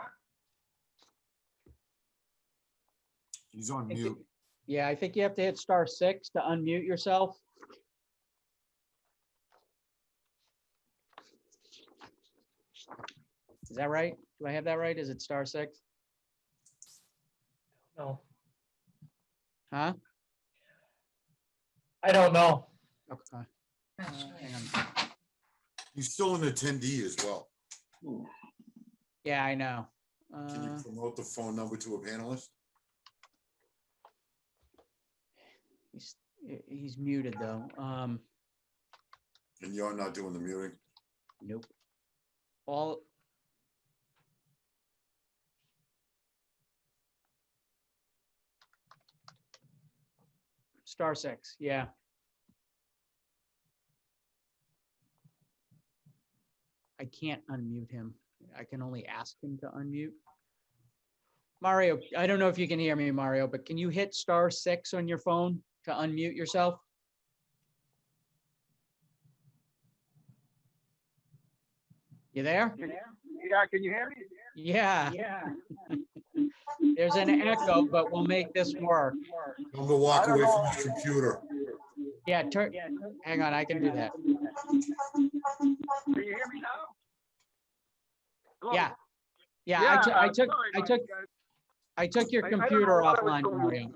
He's on I think- mute. Yeah, I think you have to hit *6 to unmute yourself. Is that right? Do I have that right? Is it *6? No, Huh? I don't know. Okay. Hang on. He's still an attendee as well. Yeah, I know. Can you promote the phone number to a panelist? He's muted though. And you're not doing the muting? Nope. All. *6, yeah. I can't unmute him. I can only ask him to unmute. Mario, I don't know if you can hear me, Mario, but can you hit *6 on your phone to unmute yourself? You there? Yeah, can you hear me? Yeah. There's an echo, but we'll make this work. Tell him to walk away from his computer. Yeah, hang on, I can do that. Can you hear me now? Hello? Yeah. Yeah, Yeah, I took your I don't know computer what I was offline, doing. Mario.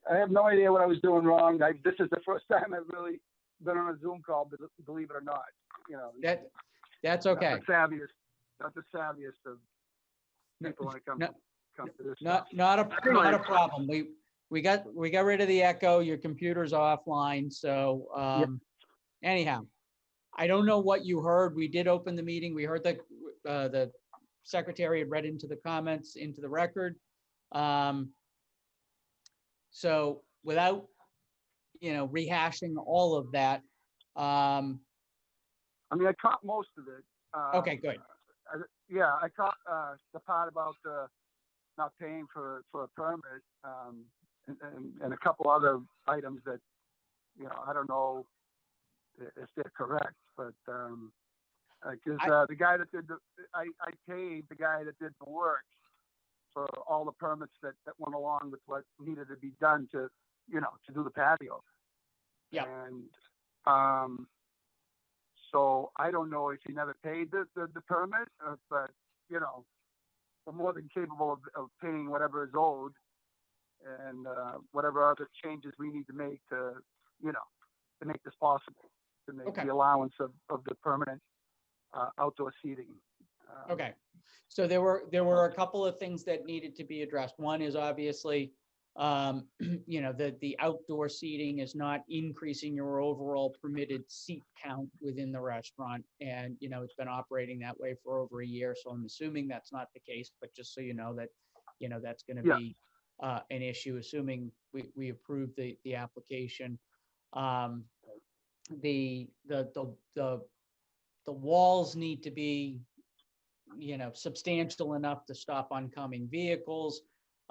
I have no idea what I was doing wrong. This is the first time I've really been on a Zoom call, believe it or not. You know, That's okay. Not the savviest of people when it comes to this Not stuff. a problem. We got rid of the echo. Your computer's offline. So anyhow, I don't know what you heard. We did open the meeting. We heard that the secretary had read into the comments into the record. So without rehashing all of that. I mean, I caught most of it. Okay, good. I caught the part about not paying for a permit, and a couple other items that, I don't know if they're correct, but because the guy that did I paid the guy that did the work for all the permits that went along with what needed to be done to do the patio. Yeah. And so I don't know if he never paid the permit, but we're more than capable of paying whatever is owed, and whatever other changes we need to make to make this possible, to make the allowance of the permanent outdoor seating. Okay, so there were a couple of things that needed to be addressed. One is obviously, the outdoor seating is not increasing your overall permitted seat count within the restaurant, and it's been operating that way for over a year. So I'm assuming that's not the case, but just so you know that, that's going to be an issue, assuming we approve the application. The walls need to be substantial enough to stop oncoming vehicles.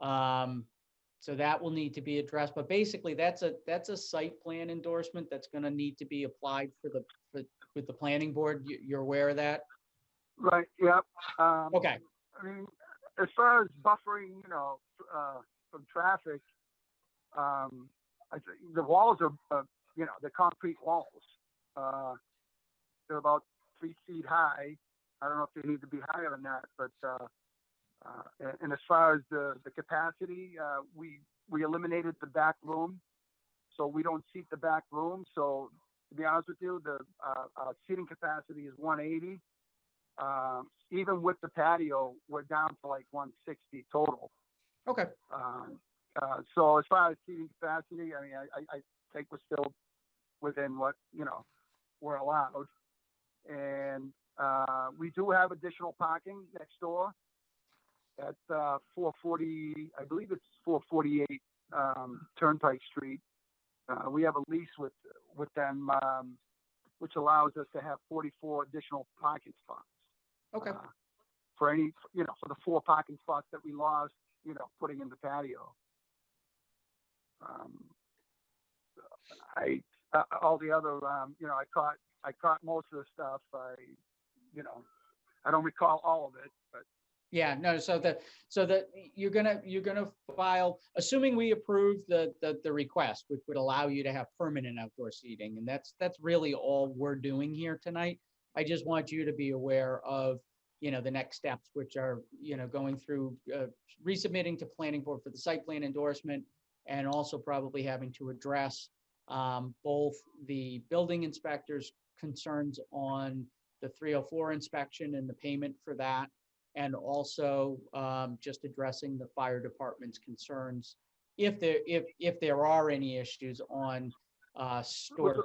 So that will need to be addressed, but basically that's a site plan endorsement that's going to need to be applied with the planning board. You're aware of that? Right. Yeah. Okay. I mean, as far as buffering, from traffic, I think the walls are, they're concrete walls. They're about 3 feet high. I don't know if they need to be higher than that, but and as far as the capacity, we eliminated the back room, so we don't seat the back room. So to be honest with you, the seating capacity is 180. Even with the patio, we're down to like 160 total. Okay. So as far as seating capacity, I mean, I think we're still within what we're allowed, and we do have additional parking next door at 440. I believe it's 448 Turnpike Street. We have a lease with them, which allows us to have 44 additional parking spots. Okay. For any, for the 4 parking spots that we lost, putting in the patio. All the other, I caught most of the stuff. I don't recall all of it, but Yeah, no, so that you're gonna file, assuming we approve the request, which would allow you to have permanent outdoor seating, and that's really all we're doing here tonight. I just want you to be aware of, the next steps, which are, going through, resubmitting to planning board for the site plan endorsement, and also probably having to address both the building inspector's concerns on the 304 inspection and the payment for that, and also just addressing the fire department's concerns if there are any issues on stored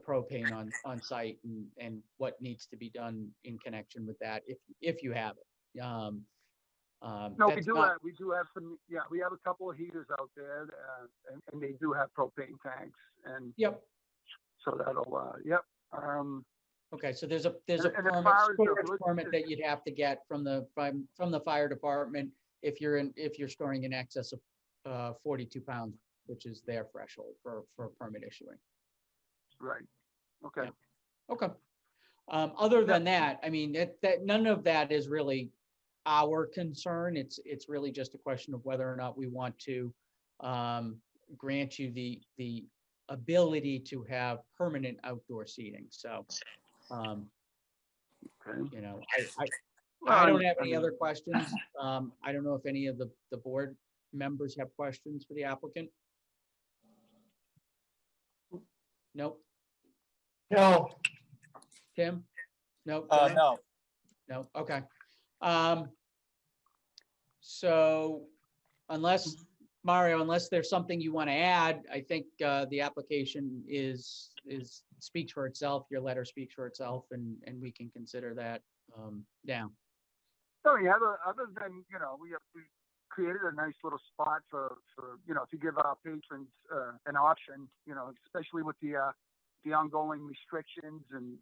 propane on site, and what needs to be done in connection with that if you have it. No, we do have some. Yeah, we have a couple of heaters out there, and they do have propane tanks. And yep. So that'll. Yep. Okay, so there's a and as permit, far as storage permit that you'd have to get from the fire department if you're storing in excess of 42 pounds, which is their threshold for permit issuing. Right. Okay. Yeah. Okay. Other than that, I mean, that none of that is really our concern. It's really just a question of whether or not we want to grant you the ability to have permanent outdoor seating. So, okay. I don't have any other questions. I don't know if any of the board members have questions for the applicant. Nope. No. Tim? Nope. No. No. Okay. So unless there's something you want to add, I think the application speaks for itself. Your letter speaks for itself, and we can consider that down. So yeah, other than we created a nice little spot for to give our patrons an option, especially with the ongoing restrictions, and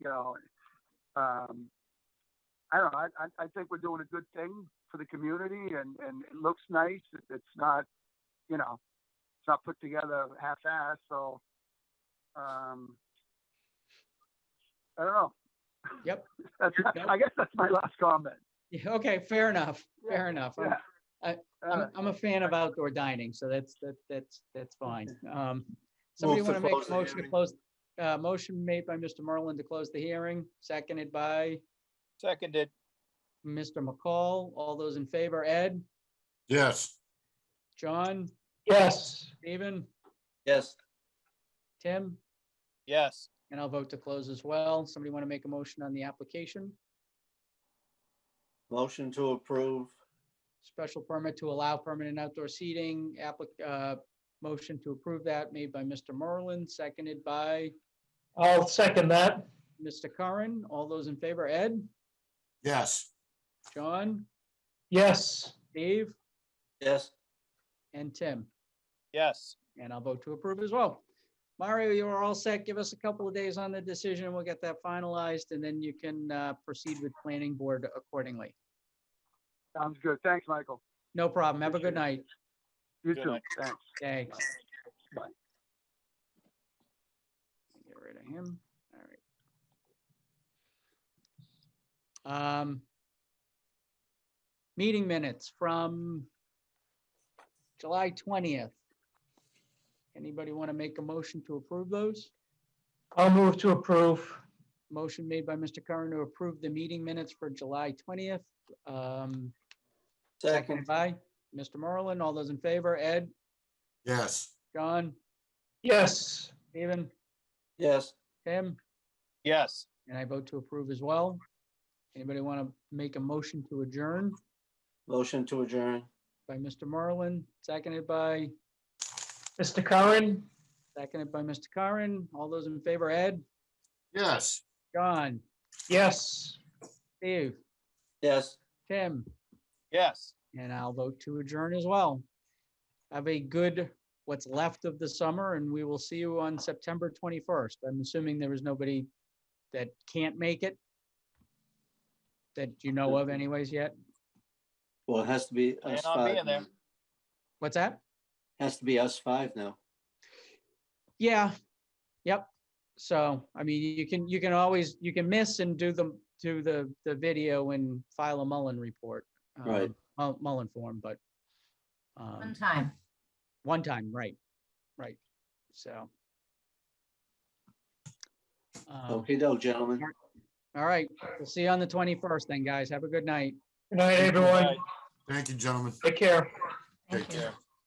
I don't know. I think we're doing a good thing for the community, and it looks nice. It's not, it's not put together half-assed. So, I don't know. Yep. I guess that's my last comment. Yeah, okay, fair enough. Yeah. Fair enough. Yeah. I'm a fan of outdoor dining, so that's fine. Somebody want to make a motion to close? Motion made by Mr. Merlin to close the hearing, seconded by Seconded. Mr. McCall. All those in favor, Ed? Yes. John? Yes. Stephen? Yes. Tim? Yes. And I'll vote to close as well. Somebody want to make a motion on the application? Motion to approve. Special permit to allow permanent outdoor seating. Motion to approve that made by Mr. Merlin, seconded by I'll second that. Mr. Curran. All those in favor, Ed? Yes. John? Yes. Steve? Yes. And Tim? Yes. And I'll vote to approve as well. Mario, you are all set. Give us a couple of days on the decision. We'll get that finalized, and then you can proceed with planning board accordingly. Sounds good. Thanks, Michael. No problem. Have a good night. You Good too. night. Thanks. Thanks. Bye. Get rid of him. All right. meeting minutes from July 20th. Anybody want to make a motion to approve those? I'll move to approve. Motion made by Mr. Curran to approve the meeting minutes for July 20th. Seconded by Mr. Merlin. All those in favor, Ed, Yes. John, Yes. Stephen, Yes. Tim, Yes. and I vote to approve as well. Anybody want to make a motion to adjourn? Motion to adjourn. By Mr. Merlin, seconded by Mr. Curran? Mr. Curran. All those in favor, Ed, Yes. John, Yes. Steve, Yes. Tim, Yes. and I'll vote to adjourn as well. Have a good, what's left of the summer, and we will see you on September 21st. I'm assuming there was nobody that can't make it that you know of anyways yet. Well, it has to be Plan us on five. being there. now. What's that? Has to be us five now. Yeah, yep. So, I mean, you can always, you can miss and do the video and file a Mullen report. Right. Mullen form, but. One time. One time, right, right, so. Okay, gentlemen. All right, we'll see you on the 21st then, guys. Have a good night. Good night, everyone. Thank you, gentlemen. Take care. Take care.